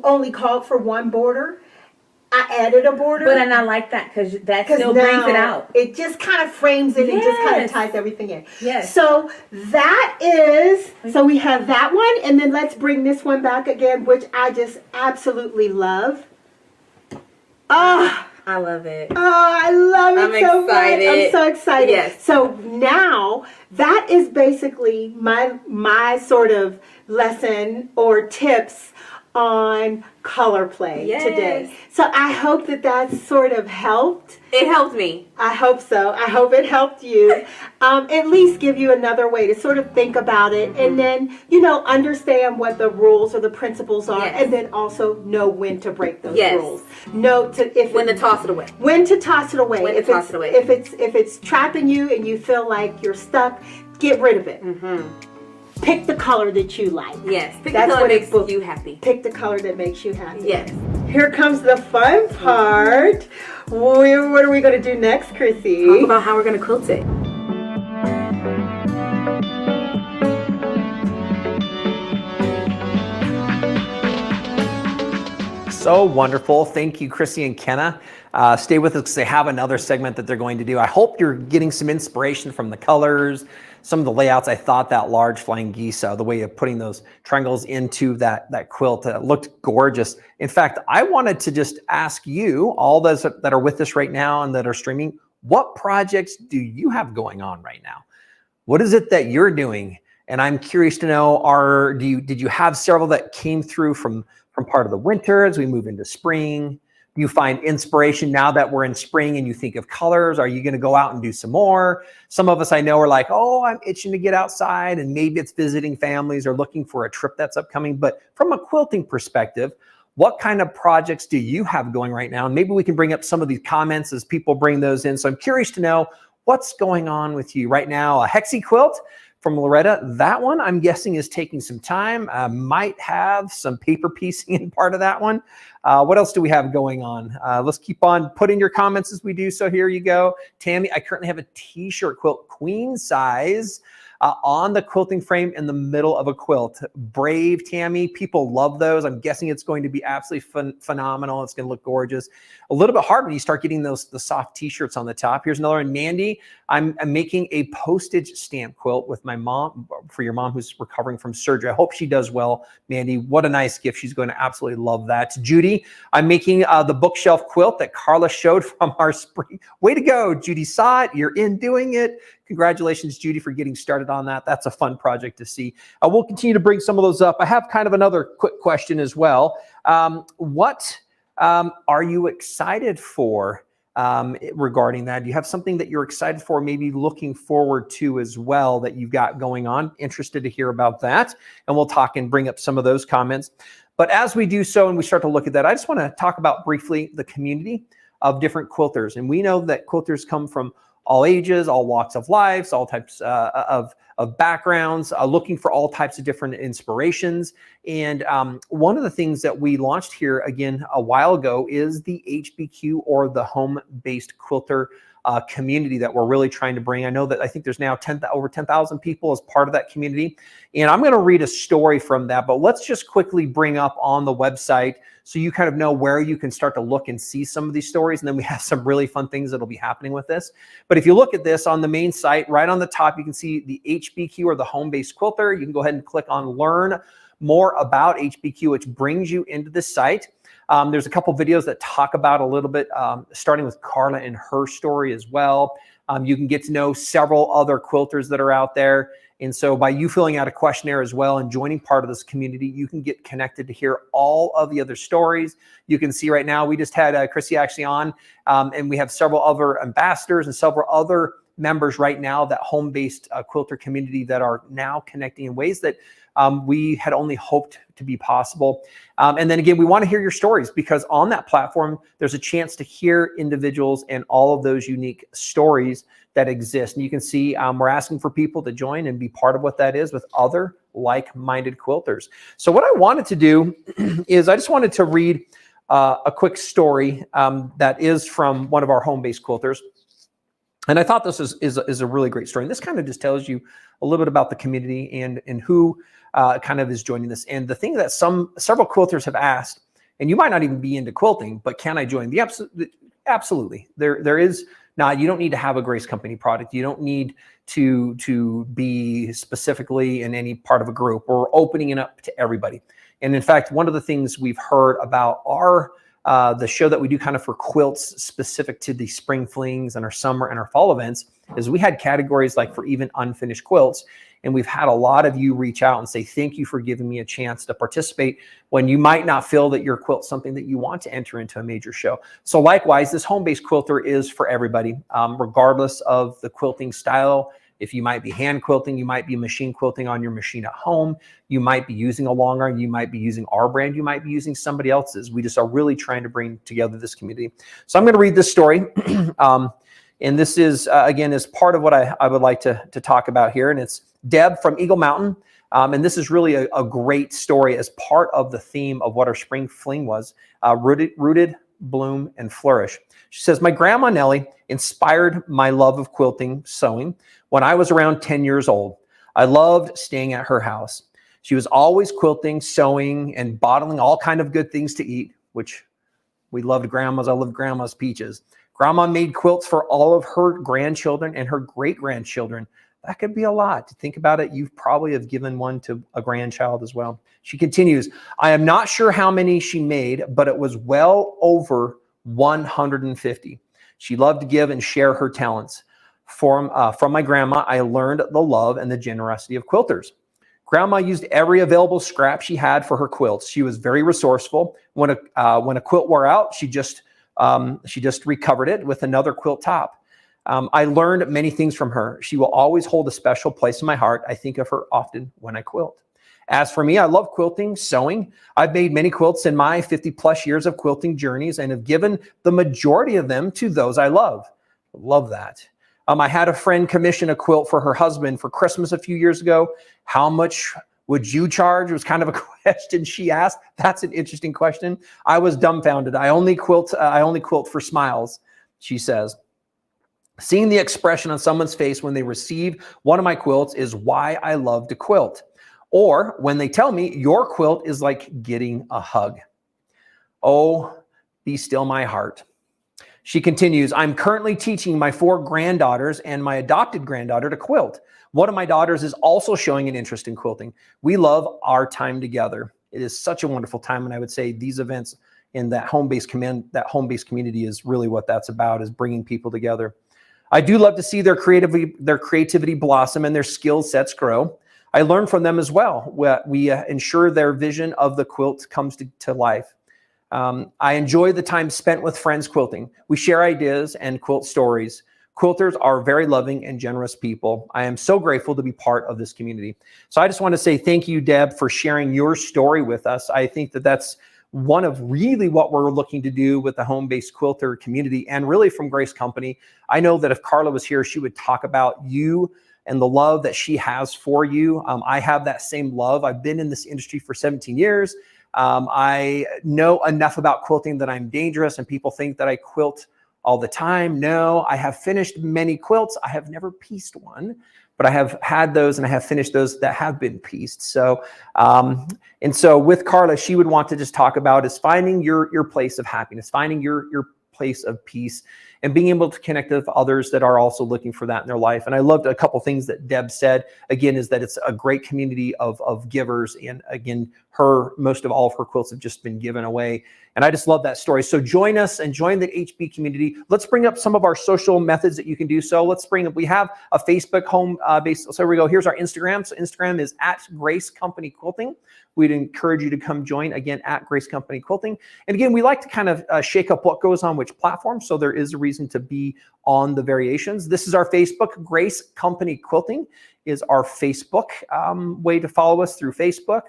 only called for one border. I added a border. And I like that because that still now brings it out. It just kind of frames it and just kind of Yes. ties everything in. Yes. So that is, so we have that one, and then let's bring this one back again, which I just absolutely love. Ah, I love it. Oh, I love it so excited. much. I'm so excited. Yes. So now that is basically my sort of lesson or tips on color play today. So I hope that that's sort of helped. It helped me. I hope so. I hope it helped you. At least give you another way to sort of think about it, and then, you know, understand what the rules or the principles are, and then also know when to break those rules. Know when to toss it away. When to toss it away. When to toss it away. If it's trapping you and you feel like you're stuck, get rid of it. Pick the color that you like. Yes. Pick the color that makes you happy. Pick the color that makes you happy. Yes. Here comes the fun part. What are we going to do next, Chrissy? Talk about how we're going to quilt it. So wonderful. Thank you, Chrissy and Kenna. Stay with us because they have another segment that they're going to do. I hope you're getting some inspiration from the colors, some of the layouts. I thought that large flying geese, the way of putting those triangles into that quilt looked gorgeous. In fact, I wanted to just ask you, all those that are with us right now and that are streaming, what projects do you have going on right now? What is it that you're doing? And I'm curious to know, did you have several that came through from part of the winter as we move into spring? Do you find inspiration now that we're in spring and you think of colors? Are you going to go out and do some more? Some of us I know are like, oh, I'm itching to get outside, and maybe it's visiting families or looking for a trip that's upcoming. But from a quilting perspective, what kind of projects do you have going right now? And maybe we can bring up some of these comments as people bring those in. So I'm curious to know what's going on with you right now. A hexie quilt from Loretta, that one I'm guessing is taking some time. Might have some paper piecing in part of that one. What else do we have going on? Let's keep on putting your comments as we do. So here you go. Tammy, I currently have a t-shirt quilt, queen size, on the quilting frame in the middle of a quilt. Brave, Tammy. People love those. I'm guessing it's going to be absolutely phenomenal. It's going to look gorgeous. A little bit hard when you start getting the soft t-shirts on the top. Here's another one. Mandy, I'm making a postage stamp quilt with my mom, for your mom who's recovering from surgery. I hope she does well, Mandy. What a nice gift. She's going to absolutely love that. Judy, I'm making the bookshelf quilt that Carla showed from our spring. Way to go, Judy. Saw it. You're in doing it. Congratulations, Judy, for getting started on that. That's a fun project to see. We'll continue to bring some of those up. I have kind of another quick question as well. What are you excited for regarding that? Do you have something that you're excited for, maybe looking forward to as well that you've got going on? Interested to hear about that. And we'll talk and bring up some of those comments. But as we do so and we start to look at that, I just want to talk about briefly the community of different quilters. And we know that quilters come from all ages, all walks of life, all types of backgrounds, looking for all types of different inspirations. And one of the things that we launched here again a while ago is the HBQ, or the home-based quilter community that we're really trying to bring. I know that I think there's now over 10,000 people as part of that community. And I'm going to read a story from that, but let's just quickly bring up on the website so you kind of know where you can start to look and see some of these stories. And then we have some really fun things that'll be happening with this. But if you look at this on the main site, right on the top, you can see the HBQ, or the home-based quilter. You can go ahead and click on Learn More About HBQ, which brings you into the site. There's a couple videos that talk about a little bit, starting with Carla and her story as well. You can get to know several other quilters that are out there. And so by you filling out a questionnaire as well and joining part of this community, you can get connected to hear all of the other stories. You can see right now, we just had Chrissy actually on, and we have several other ambassadors and several other members right now, that home-based quilter community, that are now connecting in ways that we had only hoped to be possible. And then again, we want to hear your stories, because on that platform, there's a chance to hear individuals and all of those unique stories that exist. And you can see we're asking for people to join and be part of what that is with other like-minded quilters. So what I wanted to do is I just wanted to read a quick story that is from one of our home-based quilters. And I thought this is a really great story. And this kind of just tells you a little bit about the community and who kind of is joining this. And the thing that several quilters have asked, and you might not even be into quilting, but can I join? Absolutely. There is not. You don't need to have a Grace Company product. You don't need to be specifically in any part of a group. We're opening it up to everybody. And in fact, one of the things we've heard about our the show that we do kind of for quilts specific to the spring flings and our summer and our fall events, is we had categories like for even unfinished quilts. And we've had a lot of you reach out and say, thank you for giving me a chance to participate when you might not feel that your quilt's something that you want to enter into a major show. So likewise, this home-based quilter is for everybody, regardless of the quilting style. If you might be hand quilting, you might be machine quilting on your machine at home, you might be using a long arm, you might be using our brand, you might be using somebody else's. We just are really trying to bring together this community. So I'm going to read this story. And this is, again, is part of what I would like to talk about here. And it's Deb from Eagle Mountain. And this is really a great story as part of the theme of what our Spring Fling was, rooted, bloom, and flourish. She says, my grandma Nellie inspired my love of quilting, sewing, when I was around 10 years old. I loved staying at her house. She was always quilting, sewing, and bottling all kind of good things to eat, which we loved grandma's. I loved grandma's peaches. Grandma made quilts for all of her grandchildren and her great-grandchildren. That could be a lot. To think about it, you probably have given one to a grandchild as well. She continues, I am not sure how many she made, but it was well over 150. She loved to give and share her talents. From my grandma, I learned the love and the generosity of quilters. Grandma used every available scrap she had for her quilts. She was very resourceful. When a quilt wore out, she just recovered it with another quilt top. I learned many things from her. She will always hold a special place in my heart. I think of her often when I quilt. As for me, I love quilting, sewing. I've made many quilts in my 50 plus years of quilting journeys and have given the majority of them to those I love. Love that. I had a friend commission a quilt for her husband for Christmas a few years ago. How much would you charge? It was kind of a question she asked. That's an interesting question. I was dumbfounded. I only quilt for smiles, she says. Seeing the expression on someone's face when they receive one of my quilts is why I love to quilt. Or when they tell me your quilt is like getting a hug. Oh, be still my heart. She continues, I'm currently teaching my 4 granddaughters and my adopted granddaughter to quilt. One of my daughters is also showing an interest in quilting. We love our time together. It is such a wonderful time. And I would say these events in that home-based community is really what that's about, is bringing people together. I do love to see their creativity blossom and their skill sets grow. I learn from them as well. We ensure their vision of the quilt comes to life. I enjoy the time spent with friends quilting. We share ideas and quilt stories. Quilters are very loving and generous people. I am so grateful to be part of this community. So I just want to say thank you, Deb, for sharing your story with us. I think that that's one of really what we're looking to do with the home-based quilter community and really from Grace Company. I know that if Carla was here, she would talk about you and the love that she has for you. I have that same love. I've been in this industry for 17 years. I know enough about quilting that I'm dangerous and people think that I quilt all the time. No, I have finished many quilts. I have never pieced one, but I have had those and I have finished those that have been pieced. So, and so with Carla, she would want to just talk about is finding your place of happiness, finding your place of peace, and being able to connect with others that are also looking for that in their life. And I loved a couple things that Deb said, again, is that it's a great community of givers. And again, most of all of her quilts have just been given away. And I just love that story. So join us and join the HB community. Let's bring up some of our social methods that you can do so. Let's bring up, we have a Facebook home base. So here we go. Here's our Instagram. So Instagram is @GraceCompanyQuilting. We'd encourage you to come join, again, @GraceCompanyQuilting. And again, we like to kind of shake up what goes on which platform. So there is a reason to be on the variations. This is our Facebook. Grace Company Quilting is our Facebook way to follow us through Facebook.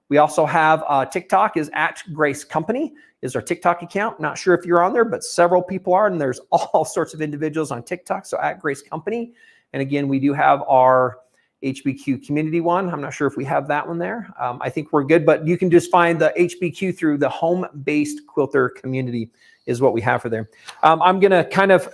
We also have TikTok is @GraceCompany is our TikTok account. Not sure if you're on there, but several people are, and there's all sorts of individuals on TikTok. So @GraceCompany. And again, we do have our HBQ community one. I'm not sure if we have that one there. I think we're good, but you can just find the HBQ through the home-based quilter community is what we have for there. I'm going to kind of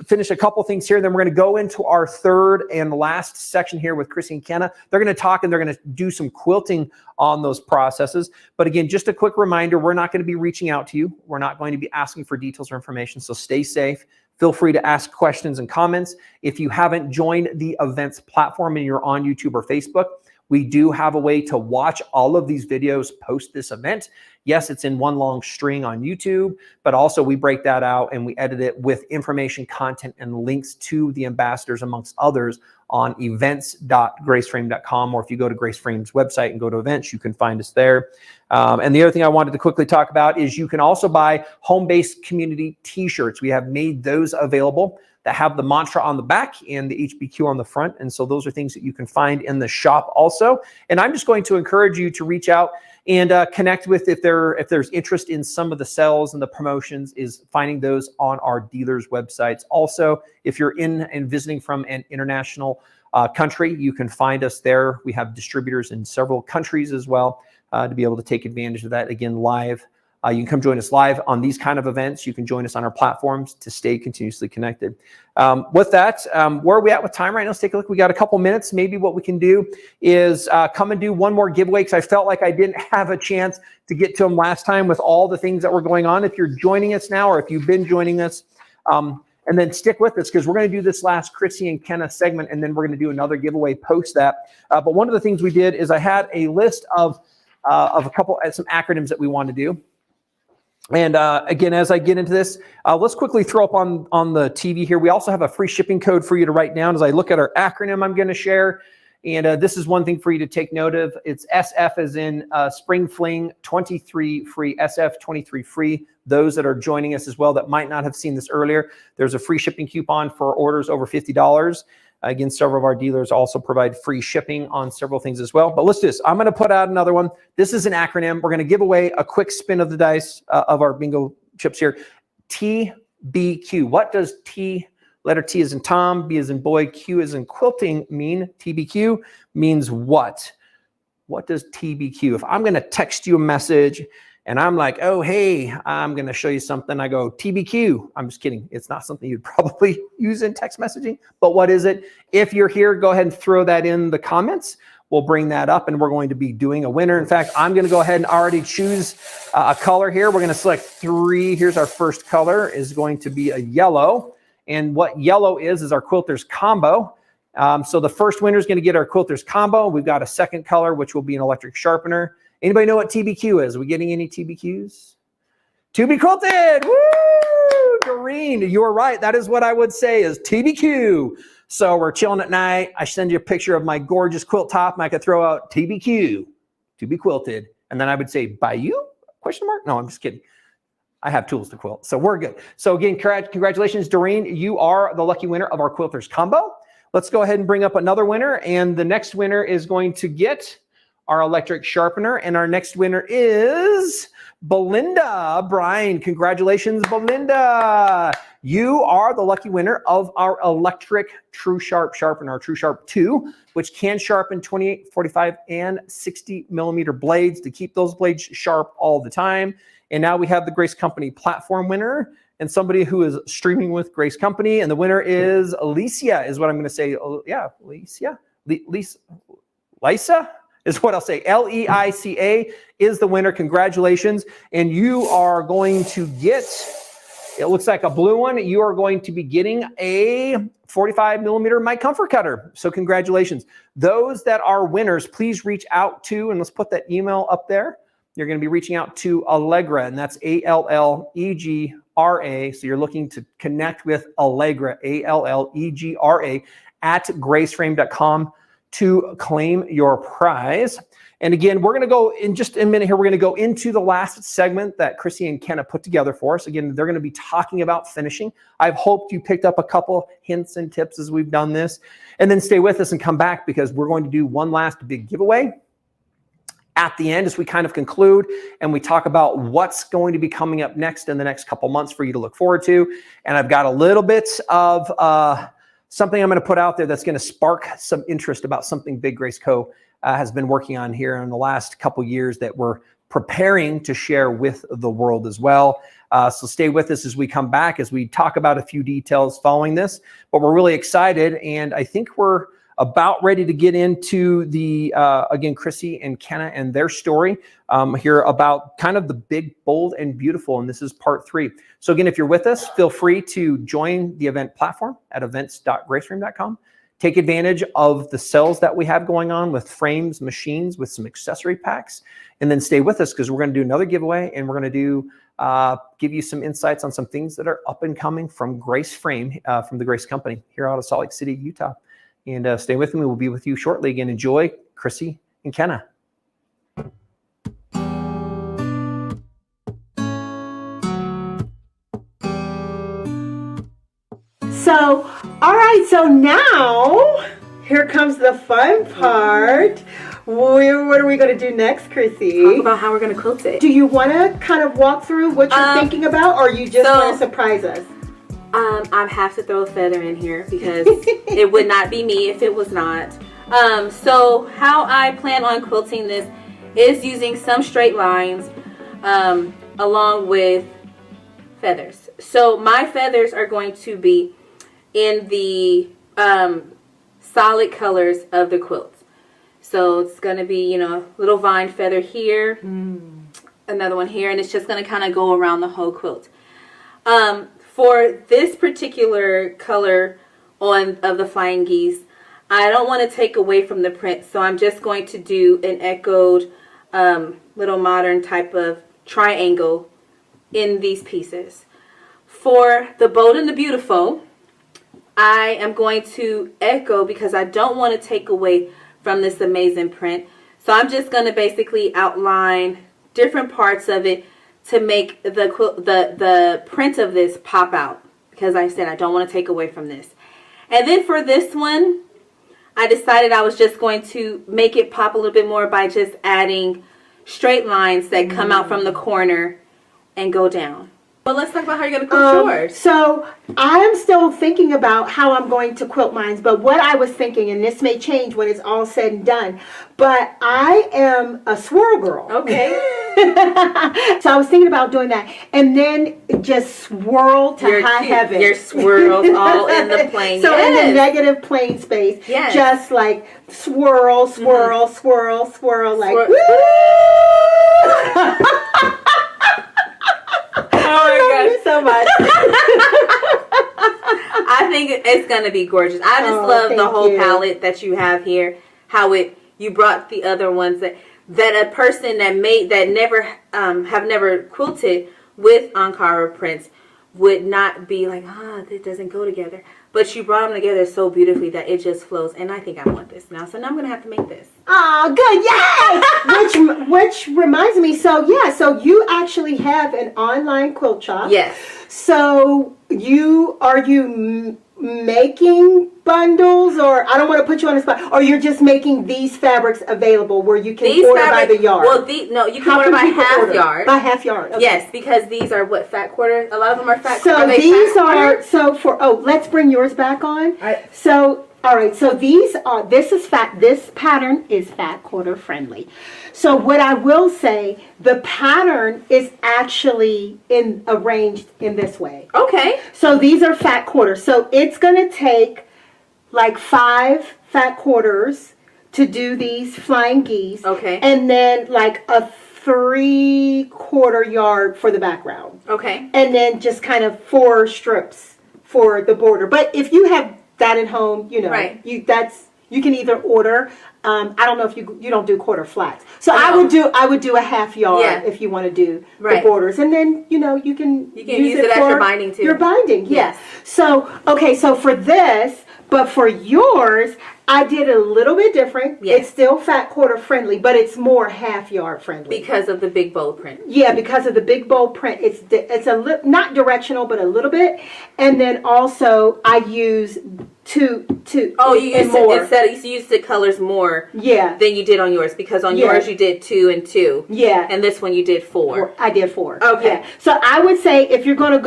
finish a couple things here. Then we're going to go into our third and last section here with Chrissy and Kenna. They're going to talk and they're going to do some quilting on those processes. But again, just a quick reminder, we're not going to be reaching out to you. We're not going to be asking for details or information. So stay safe. Feel free to ask questions and comments. If you haven't joined the events platform and you're on YouTube or Facebook, we do have a way to watch all of these videos post this event. Yes, it's in one long string on YouTube, but also we break that out and we edit it with information, content, and links to the ambassadors, amongst others, on events.graceframe.com, or if you go to Graceframe's website and go to events, you can find us there. And the other thing I wanted to quickly talk about is you can also buy home-based community t-shirts. We have made those available that have the mantra on the back and the HBQ on the front. And so those are things that you can find in the shop also. And I'm just going to encourage you to reach out and connect with, if there's interest in some of the sales and the promotions, is finding those on our dealers' websites. Also, if you're in and visiting from an international country, you can find us there. We have distributors in several countries as well to be able to take advantage of that. Again, live. You can come join us live on these kind of events. You can join us on our platforms to stay continuously connected. With that, where are we at with time right now? Let's take a look. We got a couple minutes. Maybe what we can do is come and do one more giveaway, because I felt like I didn't have a chance to get to them last time with all the things that were going on. If you're joining us now, or if you've been joining us, and then stick with us, because we're going to do this last Chrissy and Kenna segment, and then we're going to do another giveaway post that. But one of the things we did is I had a list of some acronyms that we want to do. And again, as I get into this, let's quickly throw up on the TV here. We also have a free shipping code for you to write down as I look at our acronym I'm going to share. And this is one thing for you to take note of. It's SF as in Spring Fling 23 free, SF 23 free. Those that are joining us as well that might not have seen this earlier, there's a free shipping coupon for orders over $50. Again, several of our dealers also provide free shipping on several things as well. But let's do this. I'm going to put out another one. This is an acronym. We're going to give away a quick spin of the dice of our bingo chips here. TBQ. What does T, letter T as in Tom, B as in boy, Q as in quilting mean? TBQ means what? What does TBQ? If I'm going to text you a message and I'm like, oh, hey, I'm going to show you something. I go, TBQ. I'm just kidding. It's not something you'd probably use in text messaging. But what is it? If you're here, go ahead and throw that in the comments. We'll bring that up, and we're going to be doing a winner. In fact, I'm going to go ahead and already choose a color here. We're going to select 3. Here's our first color, is going to be a yellow. And what yellow is our quilter's combo. So the first winner is going to get our quilter's combo. We've got a second color, which will be an electric sharpener. Anybody know what TBQ is? Are we getting any TBQs? To be quilted. Woo! Doreen, you were right. That is what I would say is TBQ. So we're chilling at night. I send you a picture of my gorgeous quilt top, and I could throw out TBQ, to be quilted. And then I would say, by you? Question mark? No, I'm just kidding. I have tools to quilt, so we're good. So again, congratulations, Doreen. You are the lucky winner of our quilter's combo. Let's go ahead and bring up another winner. And the next winner is going to get our electric sharpener, and our next winner is Belinda. Brian, congratulations, Belinda. You are the lucky winner of our electric True Sharp sharpener, True Sharp 2, which can sharpen 28, 45, and 60 millimeter blades to keep those blades sharp all the time. And now we have the Grace Company platform winner and somebody who is streaming with Grace Company. And the winner is Alicia, is what I'm going to say. Yeah, Alicia. Lisa is what I'll say. Leica is the winner. Congratulations. And you are going to get, it looks like a blue one. You are going to be getting a 45 millimeter mic comfort cutter. So congratulations. Those that are winners, please reach out to, and let's put that email up there. You're going to be reaching out to Allegra, and that's Allegra. So you're looking to connect with Allegra, Allegra, at graceframe.com to claim your prize. And again, we're going to go in just a minute here. We're going to go into the last segment that Chrissy and Kenna put together for us. Again, they're going to be talking about finishing. I've hoped you picked up a couple hints and tips as we've done this. And then stay with us and come back, because we're going to do one last big giveaway at the end as we kind of conclude and we talk about what's going to be coming up next in the next couple months for you to look forward to. And I've got a little bit of something I'm going to put out there that's going to spark some interest about something Big Grace Co. Has been working on here in the last couple years that we're preparing to share with the world as well. So stay with us as we come back, as we talk about a few details following this. But we're really excited, and I think we're about ready to get into the, again, Chrissy and Kenna and their story here about kind of the big, bold, and beautiful. And this is part 3. So again, if you're with us, feel free to join the event platform at events.graceframe.com. take advantage of the sales that we have going on with frames, machines, with some accessory packs, and then stay with us because we're going to do another giveaway, and we're going to do give you some insights on some things that are up and coming from Grace Frame, from the Grace Company here out of Salt Lake City, Utah. And stay with me. We'll be with you shortly. Again, enjoy Chrissy and Kenna. So, all right, so now here comes the fun part. What are we going to do next, Chrissy? Talk about how we're going to quilt it. Do you want to kind of walk through what you're thinking about, or you just want to surprise us? I have to throw a feather in here because it would not be me if it was not. So how I plan on quilting this is using some straight lines along with feathers. So my feathers are going to be in the solid colors of the quilt. So it's going to be, you know, little vine feather here, another one here, and it's just going to kind of go around the whole quilt. For this particular color of the flying geese, I don't want to take away from the print, so I'm just going to do an echoed little modern type of triangle in these pieces. For the Bold and the Beautiful, I am going to echo because I don't want to take away from this amazing print. So I'm just going to basically outline different parts of it to make the print of this pop out, because like I said, I don't want to take away from this. And then for this one, I decided I was just going to make it pop a little bit more by just adding straight lines that come out from the corner and go down. Well, let's talk about how you're going to quilt yours. So I'm still thinking about how I'm going to quilt mine, but what I was thinking, and this may change when it's all said and done, but I am a swirl girl. Okay. So I was thinking about doing that, and then just swirl to high heaven. Your swirls all in the plane. So in the negative plane space, just like swirl, swirl, swirl, swirl, like woo! Oh my God, so much. I think it's going to be gorgeous. I just love the whole palette that you have here. How you brought the other ones that a person that never have never quilted with Ankara prints would not be like, that doesn't go together. But you brought them together so beautifully that it just flows. And I think I want this now. So now I'm going to have to make this. Oh, good. Yay! Which reminds me, so you actually have an online quilt shop. Yes. So are you making bundles, or I don't want to put you on the spot, or you're just making these fabrics available where you can order by the yard? Well, no, you can order by half yard. By half yard. Okay. Yes, because these are fat quarter. A lot of them are fat quarter. So these are let's bring yours back on. So all right, so this pattern is fat quarter friendly. So what I will say, the pattern is actually arranged in this way. Okay. So these are fat quarters. So it's going to take like 5 fat quarters to do these flying geese. Okay. And then like a 3/4 yard for the background. Okay. And then just kind of 4 strips for the border. But if you have that at home, right. you can either order. I don't know if you don't do quarter flats. So I would do a half yard if you want to do the borders, and then you can use it as your binding too. Your binding, yes. So so for this, but for yours, I did a little bit different. Yes. It's still fat quarter friendly, but it's more half yard friendly because of the big bold print. Yeah, because of the big bold print. It's not directional, but a little bit, and then also I use two. Oh, you used the colors more. Yeah. Than you did on yours, because on yours you did 2 and 2. Yeah. And this one you did 4. I did 4. Okay. Yeah. So I would say if you're gonna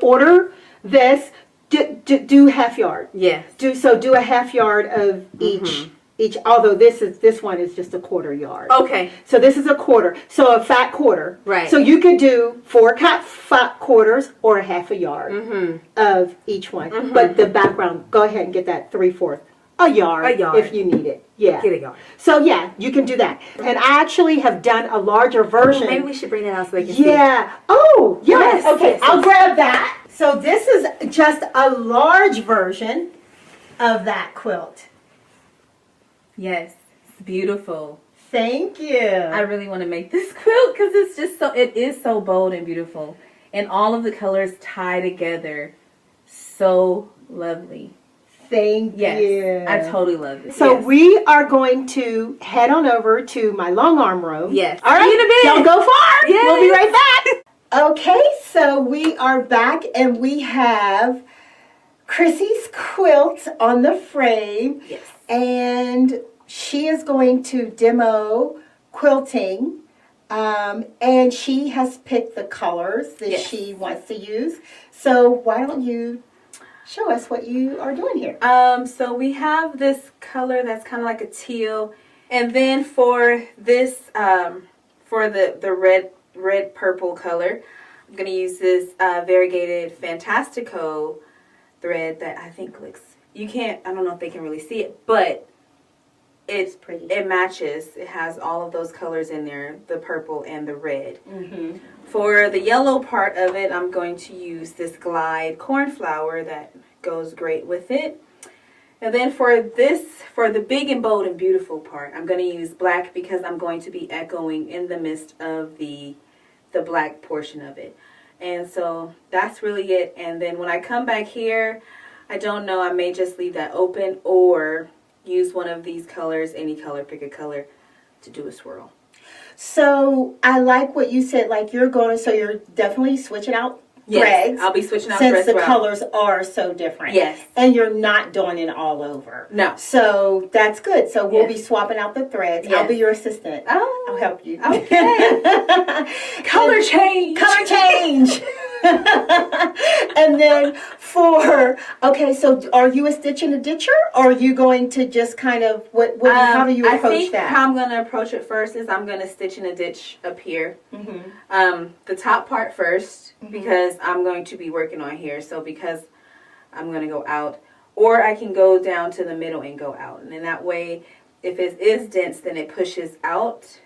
order this, do half yard. Yes. Do a half yard of each. Although this one is just a 1/4 yard. Okay. So this is a 1/4. So a fat quarter. Right. So you could do 4 fat quarters or a half a yard of each one. But the background, go ahead and get that 3/4. A yard if you need it. Yeah. Get a yard. So yeah, you can do that. And I actually have done a larger version. Maybe we should bring that out so they can see. Yeah. Oh, yes. Okay, yes. I'll grab that. So this is just a large version. of that quilt. Yes, it's beautiful. Thank you. I really want to make this quilt because it's just it is so bold and beautiful. And all of the colors tie together so lovely. Thank you. I totally love it. So we are going to head on over to my long arm room. Yes. All right. See you in a bit. Don't go far. Yes. We'll be right back. Okay, so we are back and we have Chrissy's quilt on the frame. Yes. And she is going to demo quilting. And she has picked the colors that she wants to use. So why don't you show us what you are doing here? So we have this color that's kind of like a teal, and then for this, for the red purple color, I'm gonna use this variegated Fantastico thread that I think looks. I don't know if they can really see it, but it's pretty. It matches. It has all of those colors in there, the purple and the red. Mm-hmm. For the yellow part of it, I'm going to use this Glide cornflower that goes great with it. And then for the big and bold and beautiful part, I'm going to use black because I'm going to be echoing in the midst of the black portion of it. And so that's really it. And then when I come back here, I don't know, I may just leave that open or use one of these colors, any color, pick a color, to do a swirl. So I like what you said, like you're definitely switching out threads. Yes, I'll be switching out threads since the colors are so different. Yes. And you're not doing it all over. No. So that's good. So we'll be swapping out the threads. Yes. I'll be your assistant. Oh. I'll help you. Okay. Color change. Color change. And then so are you a stitch and a ditcher, or are you going to just kind of, how do you approach I think that? how I'm going to approach it first is I'm going to stitch in a ditch up here. Mm-hmm. The top part first, because I'm going to be working on here. So because I'm going to go out, or I can go down to the middle and go out. And then that way, if it is dense, then it pushes out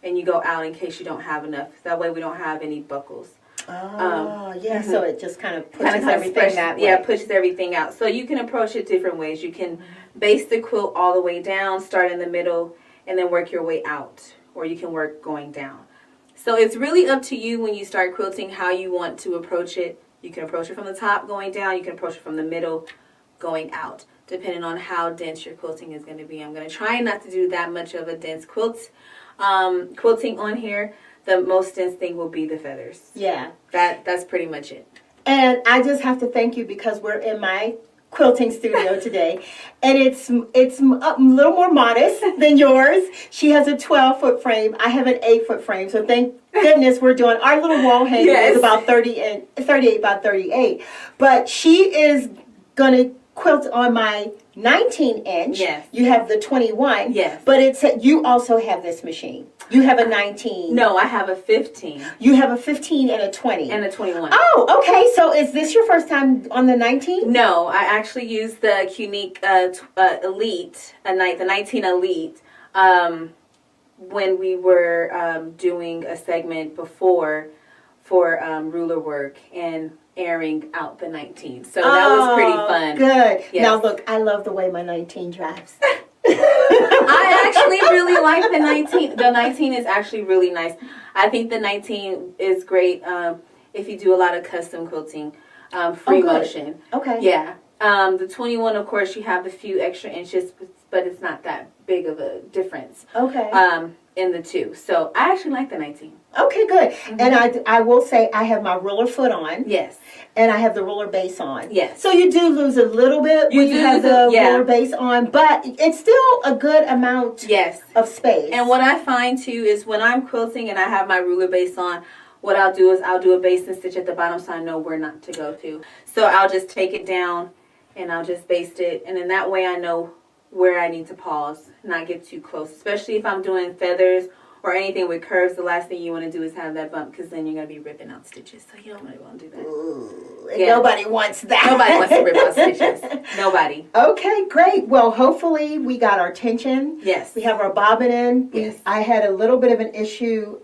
and you go out in case you don't have enough. That way we don't have any buckles. So it just kind of pushes everything that way. Yeah, pushes everything out. So you can approach it different ways. You can base the quilt all the way down, start in the middle, and then work your way out. Or you can work going down. So it's really up to you when you start quilting how you want to approach it. You can approach it from the top going down. You can approach it from the middle going out, depending on how dense your quilting is going to be. I'm going to try not to do that much of a dense quilting on here. The most dense thing will be the feathers. Yeah. That's pretty much it. And I just have to thank you because we're in my quilting studio today, and it's a little more modest than yours. She has a 12-foot frame. I have an 8-foot frame. So thank goodness we're doing our little wall hanger is about 38 by 38. But she is gonna quilt on my 19-inch. Yes. You have the 21. Yes. But you also have this machine. You have a 19. No, I have a 15. You have a 15 and a 20. And a 21. Oh, okay. So is this your first time on the 19? No, I actually used the Unique Elite, the 19 Elite, when we were doing a segment before for ruler work and airing out the 19. So that was pretty fun. Good. Yes. Now look, I love the way my 19 drives. I actually really like the 19. The 19 is actually really nice. I think the 19 is great if you do a lot of custom quilting, free motion. Okay. Yeah. The 21, of course, you have a few extra inches, but it's not that big of a difference. Okay. In the two. So I actually like the 19. Okay, good. Mm-hmm. And I will say I have my ruler foot on. Yes. And I have the ruler base on. Yes. So you do lose a little bit when you have the ruler base on, but it's still a good amount of space. And what I find too is when I'm quilting and I have my ruler base on, what I'll do is I'll do a base and stitch at the bottom so I know where not to go to. So I'll just take it down and I'll just baste it, and then that way I know where I need to pause, not get too close. Especially if I'm doing feathers or anything with curves, the last thing you want to do is have that bump, because then you're going to be ripping out stitches. So you don't really want to do that. Ooh, nobody wants that. Nobody wants to rip out stitches. Nobody. Okay, great. Well, hopefully we got our tension. Yes. We have our bobbin in. Yes. I had a little bit of an issue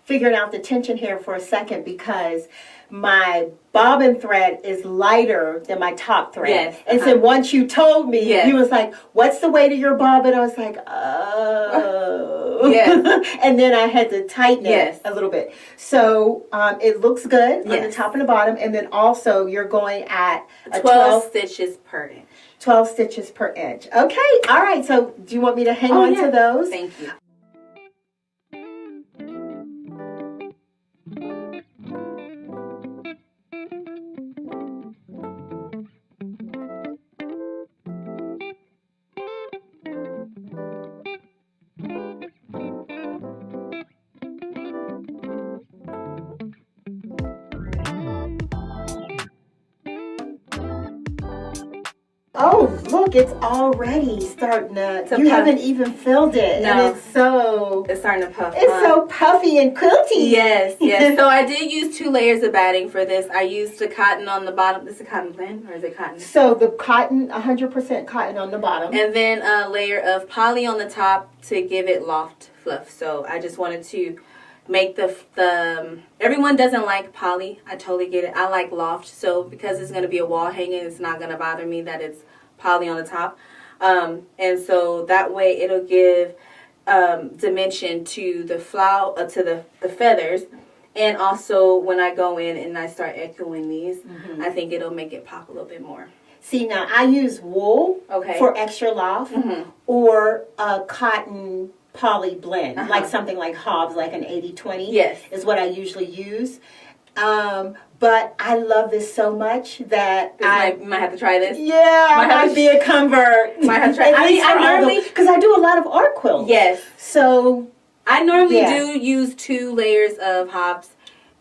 figuring out the tension here for a second because my bobbin thread is lighter than my top thread. Yes. And so once you told me, Yes. you was like, what's the weight of your bobbin? I was like, oh. Yes. And then I had to tighten Yes. it a little bit. So it looks good on the Yes. top and the bottom. And then also you're going at a 12 stitches per inch. 12 stitches per inch. Okay. All right. So do you want me to hang on to those? Thank you. Oh, look, it's already starting to, you puff. haven't even filled it. No. And It's starting to puff. it's so puffy and quilty. Yes, yes. So I did use 2 layers of batting for this. I used the cotton on the bottom. This is a cotton blend, or is it cotton? So the cotton, 100% cotton on the bottom. And then a layer of poly on the top to give it loft fluff. So I just wanted to make the everyone doesn't like poly. I totally get it. I like loft. So because it's going to be a wall hanging, it's not going to bother me that it's poly on the top. And so that way it'll give dimension to the flower, to the feathers. And also when I go in and I start echoing these, I think it'll make it pop a little bit more. See, now I use wool for extra loft or a cotton poly blend, like something like Hobbs, like an 80-20 Yes. is what I usually use. But I love this so much that I might have to try this. Yeah, I might be a convert. Might have to try. I normally, because I do a lot of art quilts. Yes. So I normally do use 2 layers of Hobbs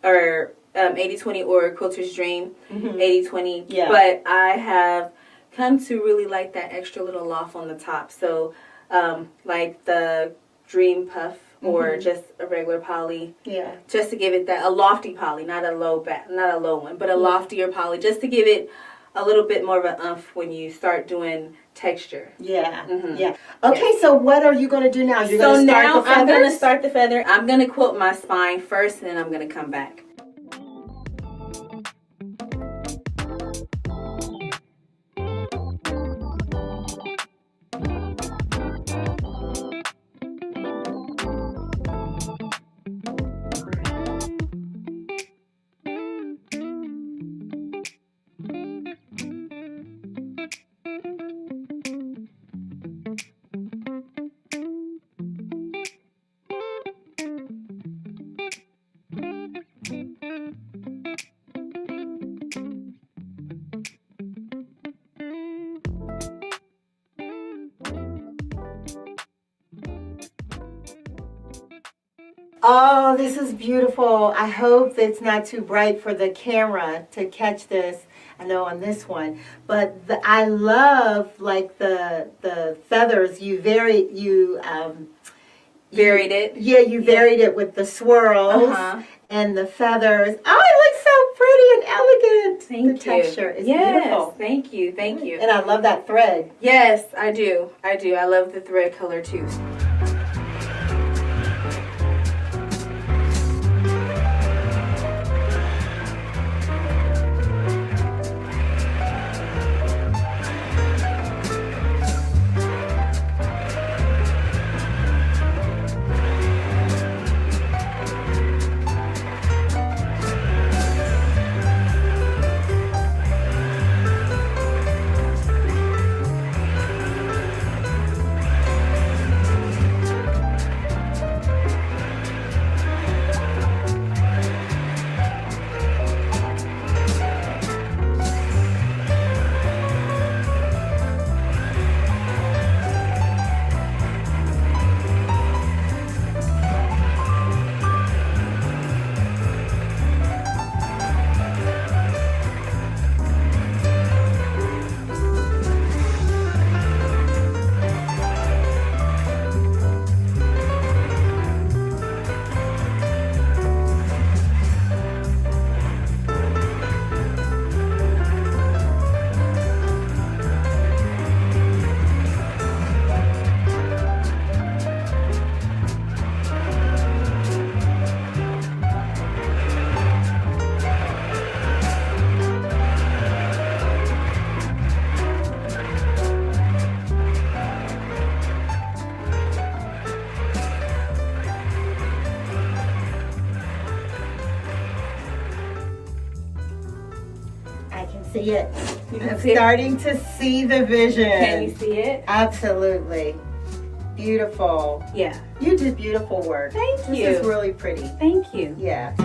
or 80-20 or Quilter's Dream 80-20. Yeah. But I have come to really like that extra little loft on the top. So like the Dream Puff or just a regular poly. Yeah. Just to give it that, a lofty poly, not a low one, but a loftier poly, just to give it a little bit more of an umph when you start doing texture. Yeah. Yeah. Okay, so what are you going to do now? You're going to start now the feathers? I'm going to start the feather. I'm going to quilt my spine first, and then I'm going to come back. Oh, this is beautiful. I hope it's not too bright for the camera to catch this. I know on this one, but I love like the feathers. You varied it. Yeah, you varied it with the swirls and the feathers. Oh, it looks so pretty and elegant. The texture is beautiful. Thank you, thank you. And I love that thread. Yes, I do. I love the thread color too. see it. I'm starting to see the vision. Can you see it? Absolutely. Beautiful. Yeah. You did beautiful work. Thank you. This is really pretty. Thank you. Yeah.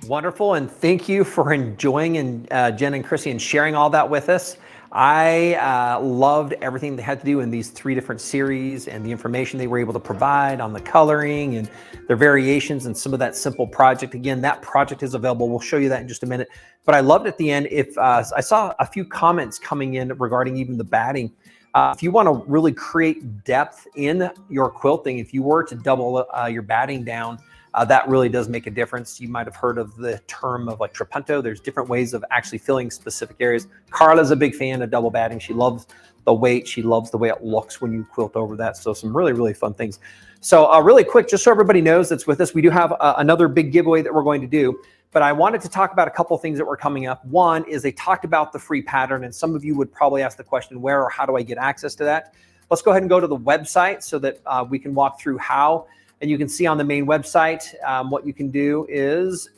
Wonderful, and thank you for enjoying and Jen and Chrissy and sharing all that with us. I loved everything they had to do in these 3 different series and the information they were able to provide on the coloring and their variations and some of that simple project. Again, that project is available. We'll show you that in just a minute. But I loved at the end, if I saw a few comments coming in regarding even the batting. If you want to really create depth in your quilting, if you were to double your batting down, that really does make a difference. You might have heard of the term of like trapunto. There's different ways of actually filling specific areas. Carla's a big fan of double batting. She loves the weight. She loves the way it looks when you quilt over that. So some really, really fun things. So really quick, just so everybody knows that's with us, we do have another big giveaway that we're going to do. But I wanted to talk about a couple things that were coming up. One is they talked about the free pattern, and some of you would probably ask the question, where or how do I get access to that? Let's go ahead and go to the website so that we can walk through how. And you can see on the main website, what you can do is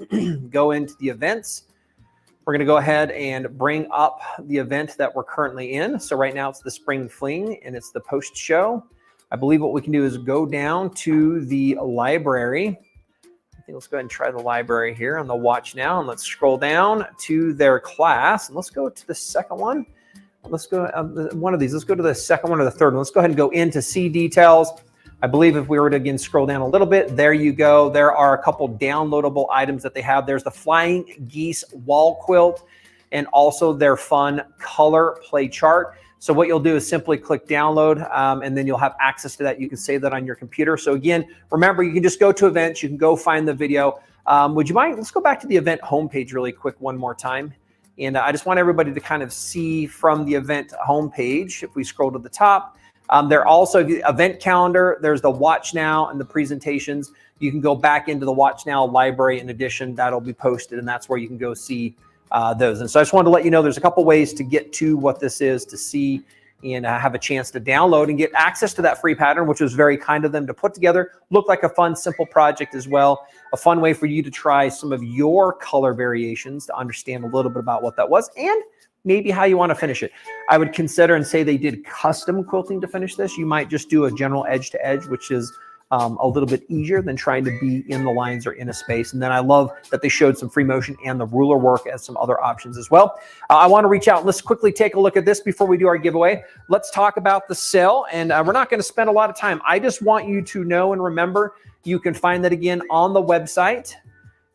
go into the events. We're going to go ahead and bring up the event that we're currently in. So right now it's the Spring Fling and it's the post show. I believe what we can do is go down to the library. I think let's go ahead and try the library here on the watch now. And let's scroll down to their class. And let's go to the second one. Let's go one of these. Let's go to the second one or the third one. Let's go ahead and go into see details. I believe if we were to again scroll down a little bit, there you go. There are a couple downloadable items that they have. There's the Flying Geese wall quilt and also their fun color play chart. So what you'll do is simply click download and then you'll have access to that. You can save that on your computer. So again, remember, you can just go to events. You can go find the video. Would you mind? Let's go back to the event homepage really quick one more time. And I just want everybody to kind of see from the event homepage. If we scroll to the top, there also the event calendar, there's the watch now and the presentations. You can go back into the watch now library in addition, that'll be posted, and that's where you can go see those. And so I just wanted to let you know there's a couple ways to get to what this is, to see and have a chance to download and get access to that free pattern, which was very kind of them to put together. Looked like a fun, simple project as well. A fun way for you to try some of your color variations to understand a little bit about what that was and maybe how you want to finish it. I would consider and say they did custom quilting to finish this. You might just do a general edge to edge, which is a little bit easier than trying to be in the lines or in a space. And then I love that they showed some free motion and the ruler work as some other options as well. I want to reach out. Let's quickly take a look at this before we do our giveaway. Let's talk about the sale. And we're not going to spend a lot of time. I just want you to know and remember, you can find that again on the website.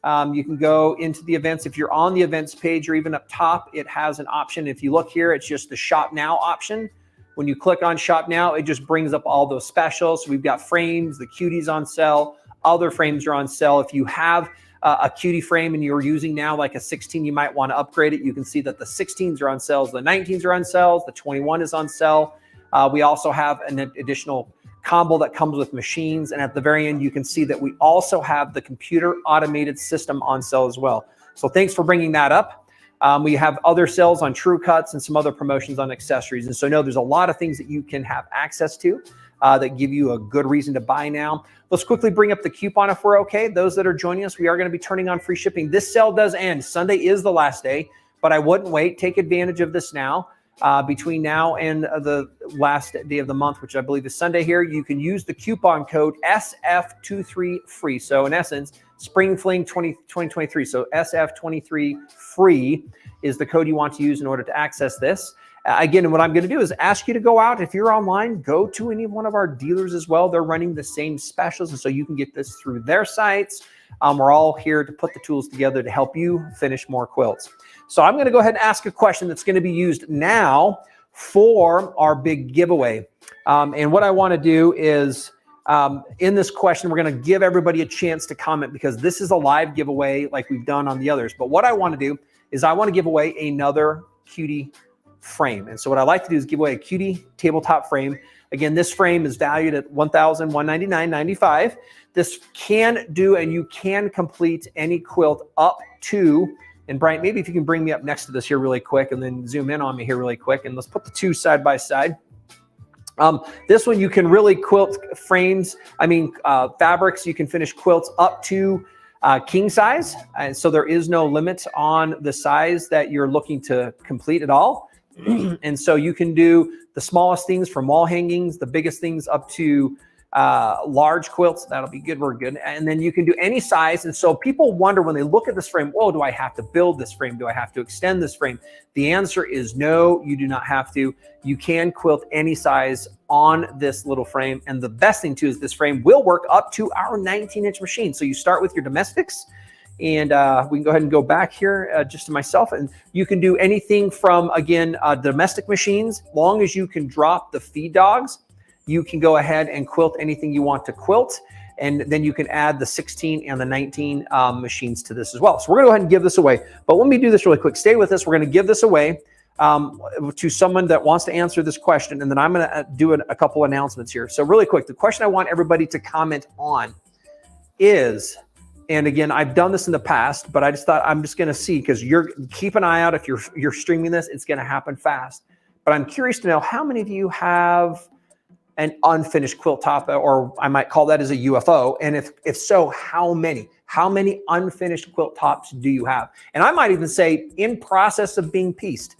You can go into the events. If you're on the events page or even up top, it has an option. If you look here, it's just the shop now option. When you click on shop now, it just brings up all those specials. So we've got frames, the Cutie's on sale, other frames are on sale. If you have a Cutie frame and you're using now like a 16, you might want to upgrade it. You can see that the 16s are on sales, the 19s are on sales, the 21 is on sale. We also have an additional combo that comes with machines. And at the very end, you can see that we also have the computer automated system on sale as well. So thanks for bringing that up. We have other sales on True Cuts and some other promotions on accessories. And so there's a lot of things that you can have access to that give you a good reason to buy now. Let's quickly bring up the coupon if we're okay. Those that are joining us, we are going to be turning on free shipping. This sale does end. Sunday is the last day, but I wouldn't wait. Take advantage of this now. Between now and the last day of the month, which I believe is Sunday here, you can use the coupon code SF23 free. So in essence, Spring Fling 2023. So SF23 free is the code you want to use in order to access this. Again, what I'm going to do is ask you to go out. If you're online, go to any one of our dealers as well. They're running the same specials, and so you can get this through their sites. We're all here to put the tools together to help you finish more quilts. So I'm going to go ahead and ask a question that's going to be used now for our big giveaway. And what I want to do is in this question, we're going to give everybody a chance to comment because this is a live giveaway like we've done on the others. But what I want to do is I want to give away another Cutie frame. And so what I like to do is give away a Cutie tabletop frame. Again, this frame is valued at $1,199.95. This can do, and you can complete any quilt up to, and Brian, maybe if you can bring me up next to this here really quick and then zoom in on me here really quick, and let's put the two side by side. This one you can really quilt frames, fabrics, you can finish quilts up to king size. And so there is no limit on the size that you're looking to complete at all. And so you can do the smallest things from wall hangings, the biggest things up to large quilts. That'll be good. We're good. And then you can do any size. And so people wonder when they look at this frame, whoa, do I have to build this frame? Do I have to extend this frame? The answer is no, you do not have to. You can quilt any size on this little frame. And the best thing too is this frame will work up to our 19-inch machine. So you start with your domestics, and we can go ahead and go back here just to myself, and you can do anything from, again, domestic machines. Long as you can drop the feed dogs, you can go ahead and quilt anything you want to quilt. And then you can add the 16 and the 19 machines to this as well. So we're gonna go ahead and give this away. But let me do this really quick. Stay with us. We're gonna give this away to someone that wants to answer this question. And then I'm gonna do a couple announcements here. So really quick, the question I want everybody to comment on is, and again, I've done this in the past, but I just thought I'm just going to see, because you're keep an eye out. If you're streaming this, it's going to happen fast. But I'm curious to know how many of you have an unfinished quilt top, or I might call that as a UFO. And if so, how many? How many unfinished quilt tops do you have? And I might even say, in process of being pieced,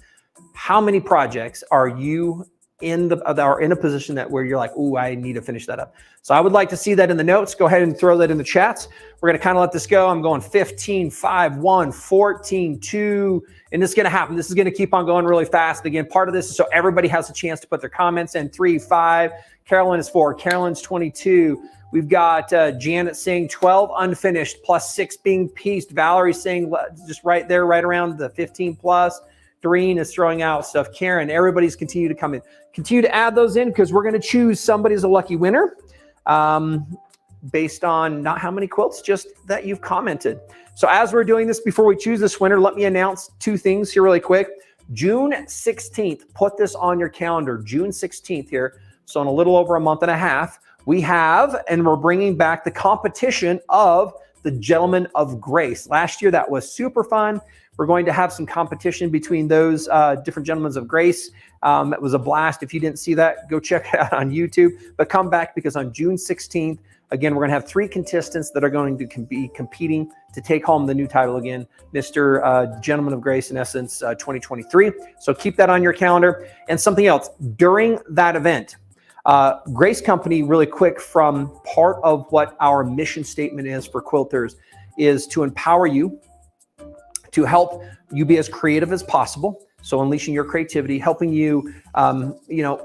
how many projects are you in a position that where you're like, ooh, I need to finish that up. So I would like to see that in the notes. Go ahead and throw that in the chats. We're going to kind of let this go. I'm going 15, 5, 1, 14, 2, and this is going to happen. This is going to keep on going really fast. Again, part of this is so everybody has a chance to put their comments in. 3, 5, Carolyn is 4, Carolyn's 22. We've got Janet saying 12 unfinished plus 6 being pieced. Valerie saying just right there, right around the 15 plus. Doreen is throwing out stuff. Karen, everybody's continue to come in. Continue to add those in, because we're going to choose somebody as a lucky winner based on not how many quilts, just that you've commented. So as we're doing this, before we choose this winner, let me announce 2 things here really quick. June 16th, put this on your calendar. June 16th here. So in a little over a month and a half, we have, and we're bringing back the competition of the Gentlemen of Grace. Last year, that was super fun. We're going to have some competition between those different Gentlemen of Grace. It was a blast. If you didn't see that, go check it out on YouTube. But come back, because on June 16th, again, we're going to have 3 contestants that are going to be competing to take home the new title again, Mr. Gentleman of Grace, in essence, 2023. So keep that on your calendar. And something else, during that event, Grace Company, really quick, from part of what our mission statement is for quilters, is to empower you, to help you be as creative as possible. So unleashing your creativity, helping you,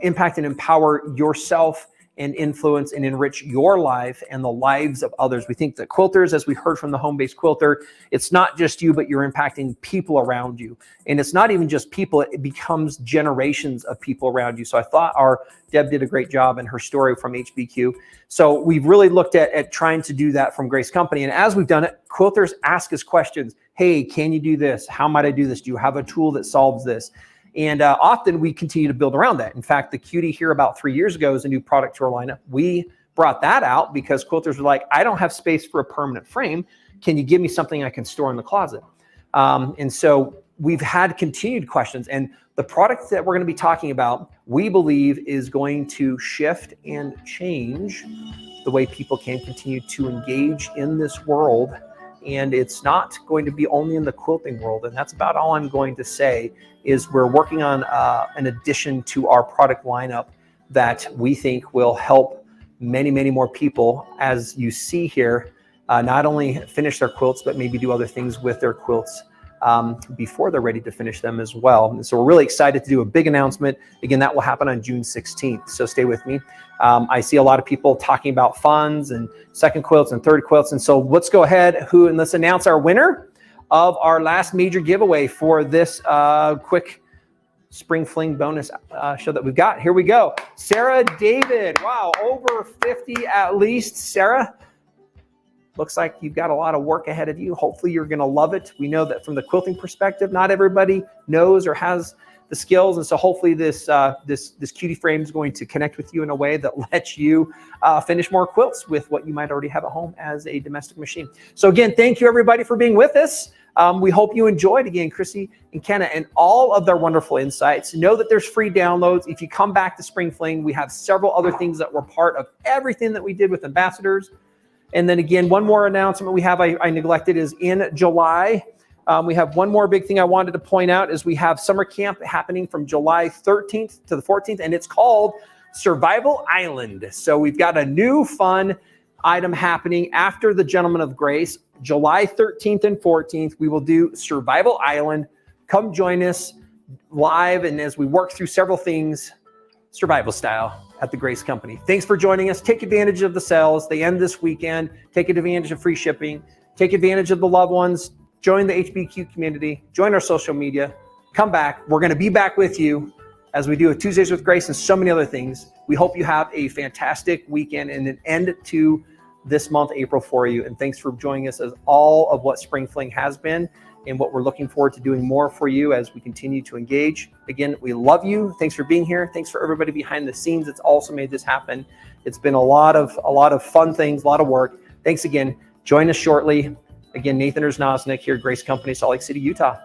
impact and empower yourself and influence and enrich your life and the lives of others. We think that quilters, as we heard from the home-based quilter, it's not just you, but you're impacting people around you. And it's not even just people, it becomes generations of people around you. So I thought our Deb did a great job in her story from HBQ. So we've really looked at trying to do that from Grace Company. And as we've done it, quilters ask us questions. Hey, can you do this? How might I do this? Do you have a tool that solves this? And often we continue to build around that. In fact, the Cutie here about 3 years ago is a new product to our lineup. We brought that out because quilters were like, I don't have space for a permanent frame. Can you give me something I can store in the closet? And so we've had continued questions. And the product that we're going to be talking about, we believe, is going to shift and change the way people can continue to engage in this world. And it's not going to be only in the quilting world. And that's about all I'm going to say. Is we're working on an addition to our product lineup that we think will help many, many more people, as you see here, not only finish their quilts, but maybe do other things with their quilts before they're ready to finish them as well. And so we're really excited to do a big announcement. Again, that will happen on June 16th. So stay with me. I see a lot of people talking about funds and second quilts and third quilts. And so let's go ahead and let's announce our winner of our last major giveaway for this quick Spring Fling bonus show that we've got. Here we go. Sarah David. Wow, over 50 at least. Sarah, looks like you've got a lot of work ahead of you. Hopefully you're going to love it. We know that from the quilting perspective, not everybody knows or has the skills. And so hopefully this Cutie frame is going to connect with you in a way that lets you finish more quilts with what you might already have at home as a domestic machine. So again, thank you everybody for being with us. We hope you enjoyed, again, Chrissy and Kenna and all of their wonderful insights. Know that there's free downloads. If you come back to Spring Fling, we have several other things that were part of everything that we did with Ambassadors. And then again, one more announcement we have, I neglected, is in July. We have one more big thing I wanted to point out is we have summer camp happening from July 13th to the 14th, and it's called Survival Island. So we've got a new fun item happening after the Gentleman of Grace. July 13th and 14th, we will do Survival Island. Come join us live, and as we work through several things, survival style at the Grace Company. Thanks for joining us. Take advantage of the sales. They end this weekend. Take advantage of free shipping. Take advantage of the loved ones. Join the HBQ community. Join our social media. Come back. We're going to be back with you as we do a Tuesdays with Grace and so many other things. We hope you have a fantastic weekend and an end to this month, April, for you. And thanks for joining us as all of what Spring Fling has been and what we're looking forward to doing more for you as we continue to engage. Again, we love you. Thanks for being here. Thanks for everybody behind the scenes that's also made this happen. It's been a lot of fun things, a lot of work. Thanks again. Join us shortly. Again, Nathan Erznosnik here at Grace Company, Salt Lake City, Utah.